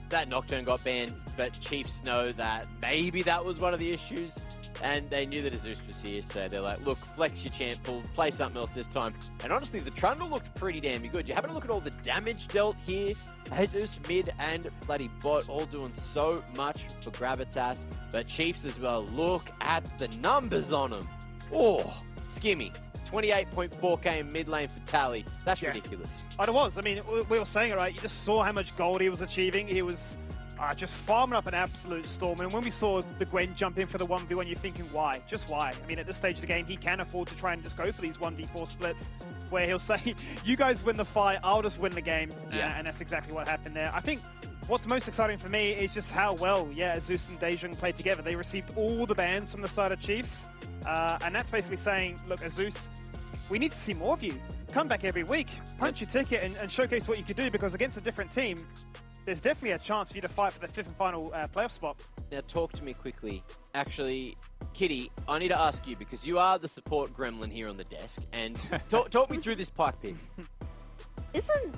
That Nocturne got banned, but Chiefs know that maybe that was one of the issues. And they knew that Azus was here, so they're like, look, flex your champ pool, play something else this time. And honestly, the Trundle looked pretty damn good. You having a look at all the damage dealt here. Azus, mid, and bloody bot all doing so much for Gravitas. But Chiefs as well, look at the numbers on them. Oh, skimmy. 28.4k in mid lane for Tally. That's ridiculous. Oh, it was. I mean, we were saying it, right? You just saw how much gold he was achieving. He was just farming up an absolute storm. And when we saw the Gwen jump in for the 1v1, you're thinking, why? Just why? I mean, at this stage of the game, he can afford to try and just go for these 1v4 splits where he'll say, you guys win the fight, I'll just win the game. And that's exactly what happened there. I think what's most exciting for me is just how well, Azus and Dejong played together. They received all the bans from the side of Chiefs. And that's basically saying, look, Azus, we need to see more of you. Come back every week, punch your ticket and showcase what you could do, because against a different team, there's definitely a chance for you to fight for the 5th and final playoff spot. Now talk to me quickly. Actually, Kitty, I need to ask you, because you are the support gremlin here on the desk, and talk me through this Pyke pick. Isn't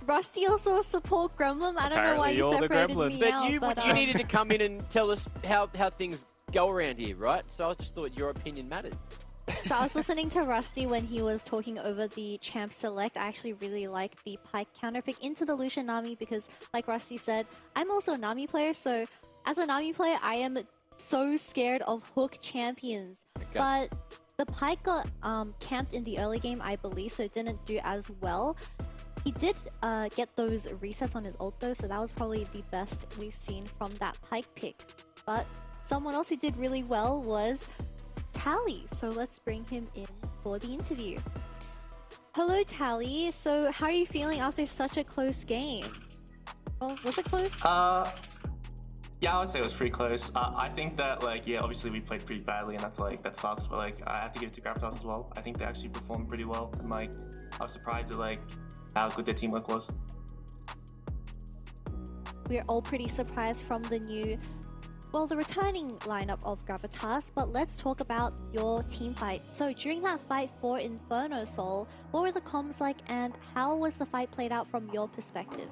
Rusty also a support gremlin? I don't know why you separated me out. But you needed to come in and tell us how things go around here, right? So I just thought your opinion mattered. So I was listening to Rusty when he was talking over the champ select. I actually really like the Pyke counter pick into the Lucian Nami because, like Rusty said, I'm also a Nami player. So as a Nami player, I am so scared of hook champions. Okay. But the Pyke got camped in the early game, I believe, so it didn't do as well. He did get those resets on his ult though, so that was probably the best we've seen from that Pyke pick. But someone else who did really well was Tally, so let's bring him in for the interview. Hello, Tally. So how are you feeling after such a close game? Well, was it close? Yeah, I would say it was pretty close. I think that, obviously we played pretty badly, and that sucks. But I have to give it to Gravitas as well. I think they actually performed pretty well, and I was surprised at how good their teamwork was. We're all pretty surprised from the returning lineup of Gravitas, but let's talk about your team fight. So during that fight for Inferno Soul, what were the comms like and how was the fight played out from your perspective?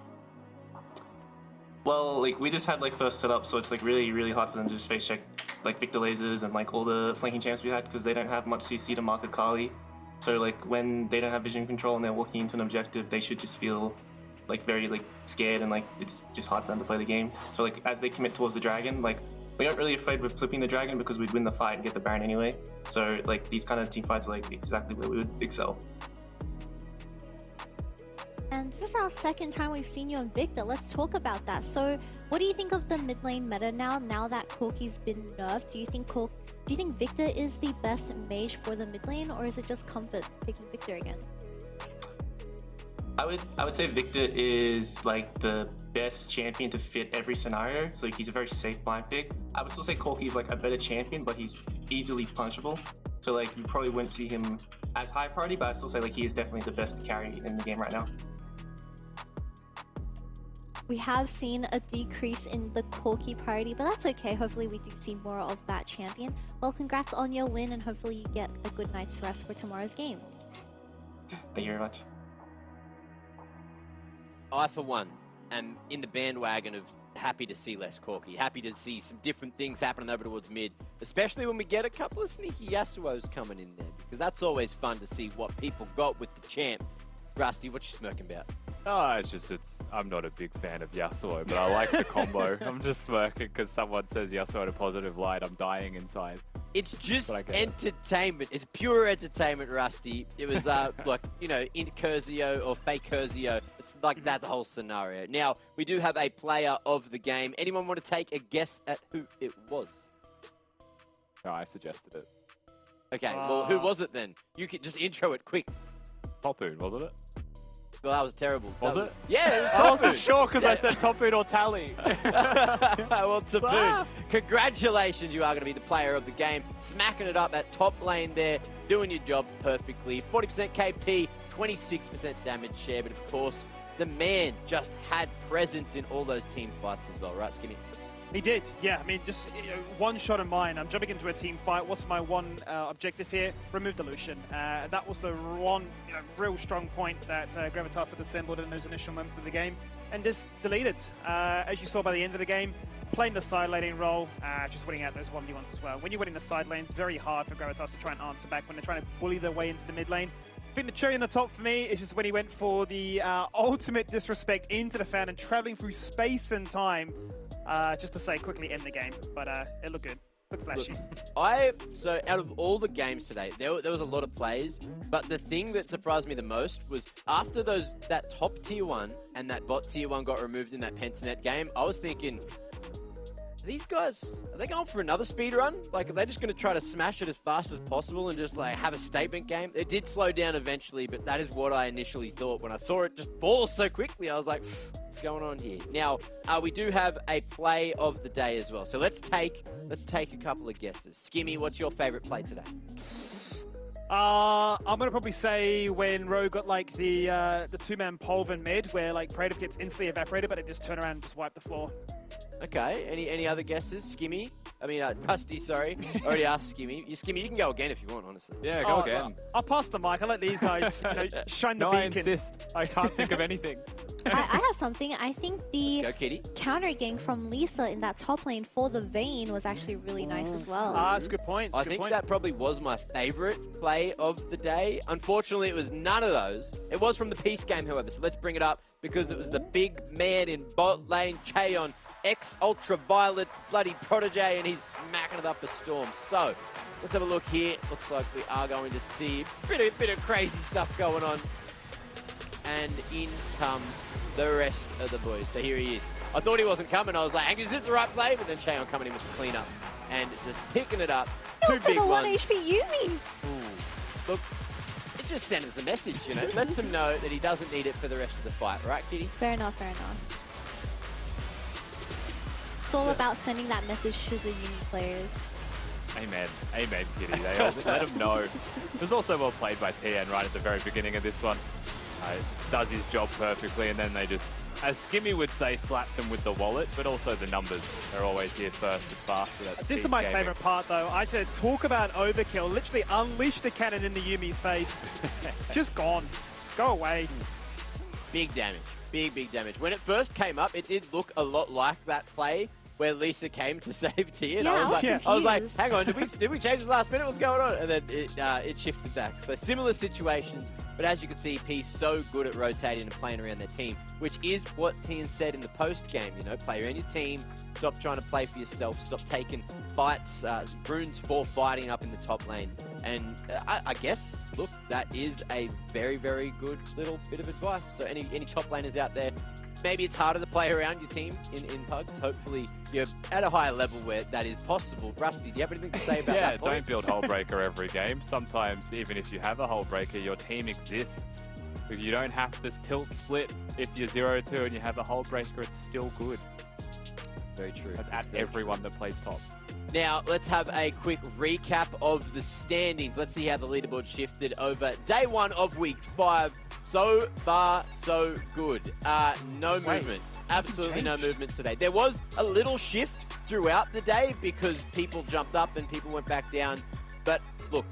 Well, we just had first setup, so it's really, really hard for them to just face check Victor lasers and all the flanking champs we had, because they don't have much CC to mark Akali. So when they don't have vision control and they're walking into an objective, they should just feel very scared, and it's just hard for them to play the game. So as they commit towards the dragon, we aren't really afraid with flipping the dragon because we'd win the fight and get the Baron anyway. So these kind of team fights are exactly where we would excel. And this is our second time we've seen you on Victor. Let's talk about that. So what do you think of the mid lane meta now that Corki's been nerfed? Do you think Victor is the best mage for the mid lane, or is it just comfort picking Victor again? I would say Victor is the best champion to fit every scenario. So he's a very safe blind pick. I would still say Corki's a better champion, but he's easily punchable. So you probably wouldn't see him as high priority, but I'd still say he is definitely the best to carry in the game right now. We have seen a decrease in the Corki priority, but that's okay. Hopefully we do see more of that champion. Well, congrats on your win, and hopefully you get a good night's rest for tomorrow's game. Thank you very much. I, for one, am in the bandwagon of happy to see less Corki, happy to see some different things happening over towards mid, especially when we get a couple of sneaky Yasuos coming in there, because that's always fun to see what people got with the champ. Rusty, what you smirking about? Oh, I'm not a big fan of Yasuo, but I like the combo. I'm just smirking because someone says Yasuo in a positive light. I'm dying inside. It's just entertainment. It's pure entertainment, Rusty. It was Intercurzio or fake Curzio. It's that whole scenario. Now, we do have a player of the game. Anyone want to take a guess at who it was? No, I suggested it. Okay, well, who was it then? You could just intro it quick. Topoon, wasn't it? Well, that was terrible. Was it? Yeah, it was I Topoon. wasn't sure because I said Topoon or Tally. Well, Topoon, congratulations. You are going to be the player of the game. Smacking it up that top lane there, doing your job perfectly. 40% KP, 26% damage share. But of course, the man just had presence in all those team fights as well, right, Skimmy? He did, yeah. I mean, just one shot in mind. I'm jumping into a team fight. What's my one objective here? Remove the Lucian. That was the one real strong point that Gravitas had assembled in those initial moments of the game, and just deleted. As you saw by the end of the game, playing the side laning role, just winning out those 1v1s as well. When you're winning the side lane, it's very hard for Gravitas to try and answer back when they're trying to bully their way into the mid lane. I think the cherry on the top for me is just when he went for the ultimate disrespect into the fan and traveling through space and time. Just to say, quickly end the game, but it looked good. Looked flashy. So out of all the games today, there was a lot of plays, but the thing that surprised me the most was after that top tier 1 and that bot tier 1 got removed in that Pentanet game, I was thinking, these guys, are they going for another speed run? Like, are they just going to try to smash it as fast as possible and just like have a statement game? It did slow down eventually, but that is what I initially thought when I saw it just fall so quickly. I was like, what's going on here? Now, we do have a play of the day as well. So let's take a couple of guesses. Skimmy, what's your favorite play today? I'm gonna probably say when Rogue got like the two-man Polven mid, where like Praetor gets instantly evaporated, but it just turn around and just wipe the floor. Okay, any other guesses? Skimmy? I mean, Dusty, sorry. Already asked Skimmy. Skimmy, you can go again if you want, honestly. Yeah, go again. I'll pass the mic. I'll let these guys shine the No, beacon. I insist. I can't think of anything. I have something. I think the Let's go, Kitty. counter gank from Lisa in that top lane for the Vayne was actually really nice as well. That's a good point. I think that probably was my favorite play of the day. Unfortunately, it was none of those. It was from the Peace game, however, so let's bring it up because it was the big man in bot lane, Chaeon, ex-Ultraviolet's bloody protege, and he's smacking it up for Storm. So, let's have a look here. Looks like we are going to see a bit of crazy stuff going on. And in comes the rest of the boys. So here he is. I thought he wasn't coming. I was like, is this the right play? But then Chaeon coming in with the cleanup and just picking it up. Two big one ones. HP Yumi. Ooh. Look, it just sends us a message, you know. Lets him know that he doesn't need it for the rest of the fight. Right, Kitty? Fair enough, fair enough. It's all about sending that message to the Yumi players. Amen. Amen, Kitty. They all let him know. It was also well played by TN right at the very beginning of this one. Does his job perfectly, and then they just, as Skimmy would say, slap them with the wallet, but also the numbers. They're always here first and faster. This is my favorite part, though. I said, talk about overkill. Literally unleash the cannon in the Yumi's face. Just gone. Go away. Big damage. Big damage. When it first came up, it did look a lot like that play where Lisa came to save T, and Yeah, I was like, confused. hang on, did we change the last minute? What's going on? And then it shifted back. So similar situations, but as you can see, P's so good at rotating and playing around their team, which is what Tian said in the post game. You know, play around your team, stop trying to play for yourself, stop taking fights, runes for fighting up in the top lane. And I guess, look, that is a very, very good little bit of advice. So any top laners out there, maybe it's harder to play around your team in pugs. Hopefully you're at a higher level where that is possible. Rusty, do you have anything to say about Yeah, that point? don't build Hullbreaker every game. Sometimes, even if you have a Hullbreaker, your team exists. You don't have this tilt split. If you're 0-2 and you have a Hullbreaker, it's still good. Very true. That's at everyone that plays top. Now, let's have a quick recap of the standings. Let's see how the leaderboard shifted over day 1 of week 5. So far, so good. No movement. Absolutely no movement today. There was a little shift throughout the day because people jumped up and people went back down. But look,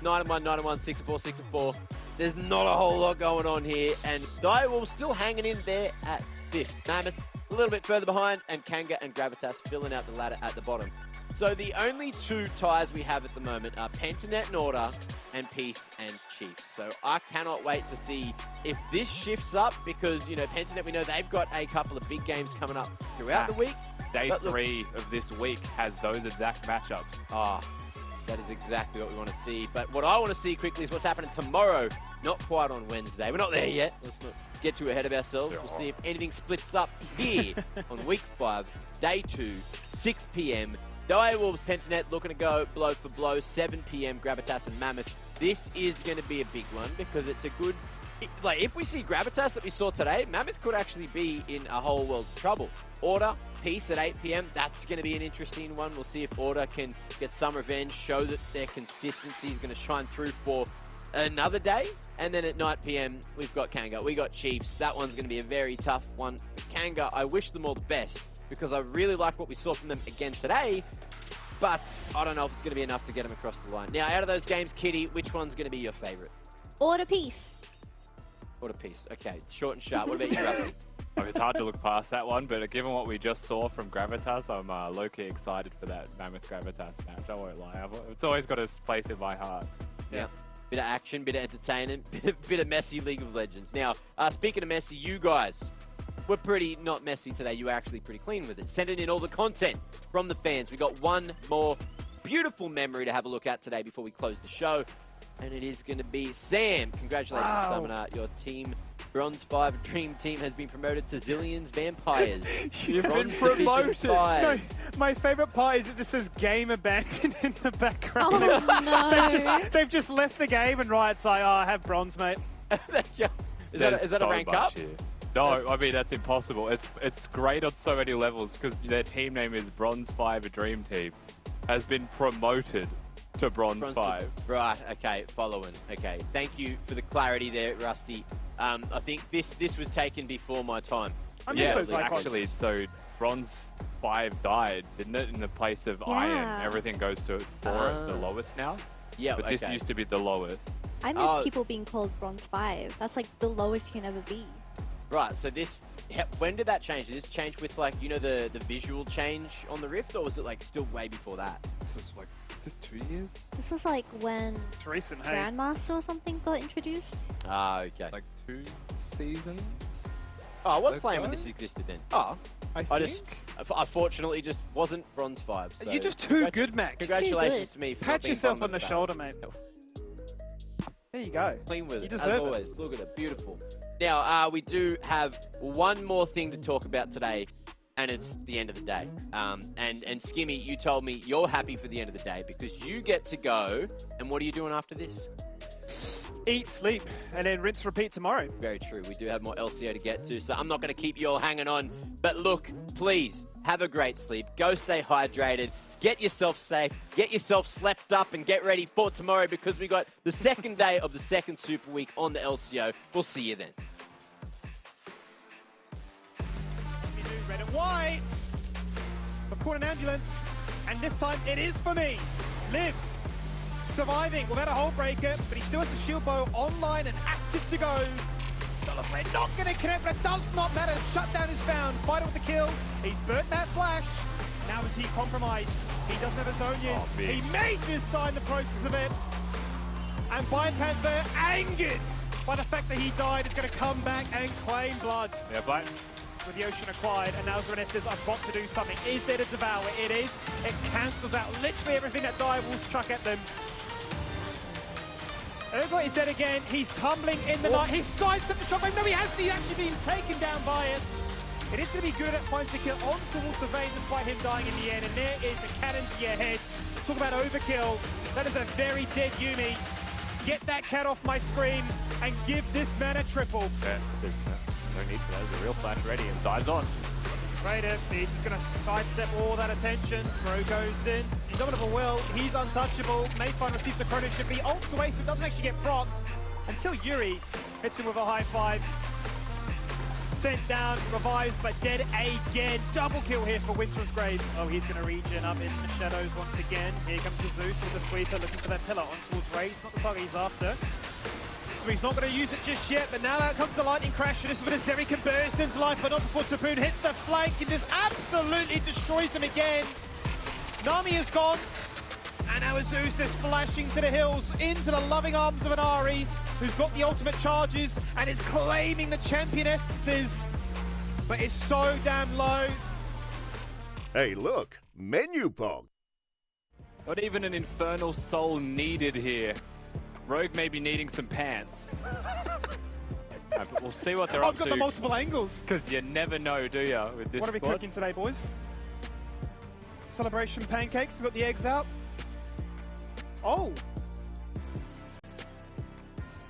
9-1, 9-1, 6-4, 6-4. There's not a whole lot going on here. And Direwolf still hanging in there at 5th. Mammoth a little bit further behind, and Kanga and Gravitas filling out the ladder at the bottom. So the only 2 ties we have at the moment are Pentanet and Order and Peace and Chiefs. So I cannot wait to see if this shifts up because, you know, Pentanet, we know they've got a couple of big games coming up throughout the week. Day 3 of this week has those exact matchups. That is exactly what we want to see. But what I want to see quickly is what's happening tomorrow, not quite on Wednesday. We're not there yet. Let's not get too ahead of ourselves. We'll see if anything splits up here on week 5, day 2, 6 p.m. Dire Wolves, Pentanet looking to go blow for blow. 7 p.m. Gravitas and Mammoth. This is going to be a big one because it's a good... Like, if we see Gravitas that we saw today, Mammoth could actually be in a whole world of trouble. Order, Peace at 8 p.m. That's going to be an interesting one. We'll see if Order can get some revenge, show that their consistency is going to shine through for another day. And then at 9 p.m, we've got Kanga. We got Chiefs. That one's going to be a very tough one. Kanga, I wish them all the best because I really like what we saw from them again today. But I don't know if it's going to be enough to get them across the line. Now, out of those games, Kitty, which one's going to be your favorite? Order Peace. Order Peace. Okay, short and sharp. What about you, Rusty? It's hard to look past that one, but given what we just saw from Gravitas, I'm low-key excited for that Mammoth Gravitas match. I won't lie. It's always got a place in my heart. Yeah. Bit of action, bit of entertainment, bit of messy League of Legends. Now, speaking of messy, you guys were pretty not messy today. You were actually pretty clean with it. Sending in all the content from the fans. We got one more beautiful memory to have a look at today before we close the show. And it is going to be Sam. Congratulations, Summoner. Your team, Bronze 5 Dream Team, has been promoted to Zillions Vampires. You've been promoted. No, my favorite part is it just says game abandoned in the background. Oh, no. They've just left the game and Riot's like, oh, I have bronze, mate. Is that a rank up? Here. No, I mean, that's impossible. It's great on so many levels because their team name is Bronze 5 Dream Team, has been promoted to Bronze 5. Right, okay, following. Okay, thank you for the clarity there, Rusty. I think this was taken before my time. Actually, so Bronze 5 died, didn't it, in the place of Iron? Everything goes to the lowest now. Yeah, but this used to be the lowest. I miss people being called Bronze 5. That's like the lowest you can ever be. Right, so this, when did that change? Did this change with, like, you know, the visual change on the Rift, or was it, like, still way before that? This is, like, is this 2 years? This was, like, when it's recent, hey. Grandmaster or something got introduced. Ah, okay. Like 2 seasons? Oh, I was playing when this existed then. Oh, I fortunately just wasn't Bronze 5. So you're just too good, Mac. Congratulations to me for Pat yourself on the shoulder, mate. There you go. Clean with it, as deserve always. Look at it, beautiful. Now, we do have one more thing to talk about today, and it's the end of the day. And Skimmy, you told me you're happy for the end of the day because you get to go, and what are you doing after this? Eat, sleep, and then rinse, repeat tomorrow. Very true. We do have more LCO to get to, so I'm not going to keep you all hanging on. But look, please, have a great sleep. Go stay hydrated. Get yourself safe. Get yourself slept up and get ready for tomorrow because we got the second day of the second Super Week on the LCO. We'll see you then. We do red and white. I've called an ambulance, and this time it is for me. Lives. Surviving without a hole breaker, but he still has the shield bow online and active to go. Soloflare not going to connect, but it does not matter. Shutdown is found. Fighter with the kill. He's burnt that flash. Now is he compromised? He doesn't have his own use. He may just die in the process of it. And Blind Panther, angered by the fact that he died, is going to come back and claim blood. Yeah, but With the Ocean acquired, and now Zrenes says, I've got to do something. Is there to devour? It is. It cancels out literally everything that Dire Wolves chuck at them. Urgot is dead again. He's tumbling in the night. He sidestepped the shot. No, he hasn't. He's actually been taken down by it. It is going to be good at finds the kill on towards the vein despite him dying in the end. And there is the cannon to your head. Talk about overkill. That is a very dead Yuumi. Get that cat off my screen and give this man a triple. yeah, there's no need for that. There's a real flash ready and dives on. Raider, he's just going to sidestep all that attention. Throw goes in. Indomitable Will, he's untouchable. Mayfine receives the chrono ship, but he ults away, so it doesn't actually get procced until Yuri hits him with a high five. Sent down, revives, but dead again. Double kill here for Winter's Graves. Oh, he's going to regen up in the shadows once again. Here comes the Zeus with the sweeper, looking for that pillar on towards Raze. Not the target he's after. So he's not going to use it just yet, but now out comes the lightning crash, and this is when Zeri can burst into life, but not before Tapoon hits the flank and just absolutely destroys him again. Nami is gone, and now Zeus is flashing to the hills, into the loving arms of an Ahri, who's got the ultimate charges, and is claiming the champion essences, but it's so damn low. Hey, look, Menulog. Not even an Infernal Soul needed here. Rogue may be needing some pants. But we'll see what they're up I've to. got the multiple angles. Because you never know, do you, with this What are we squad? cooking today, boys? celebration pancakes. We've got the eggs out. Oh,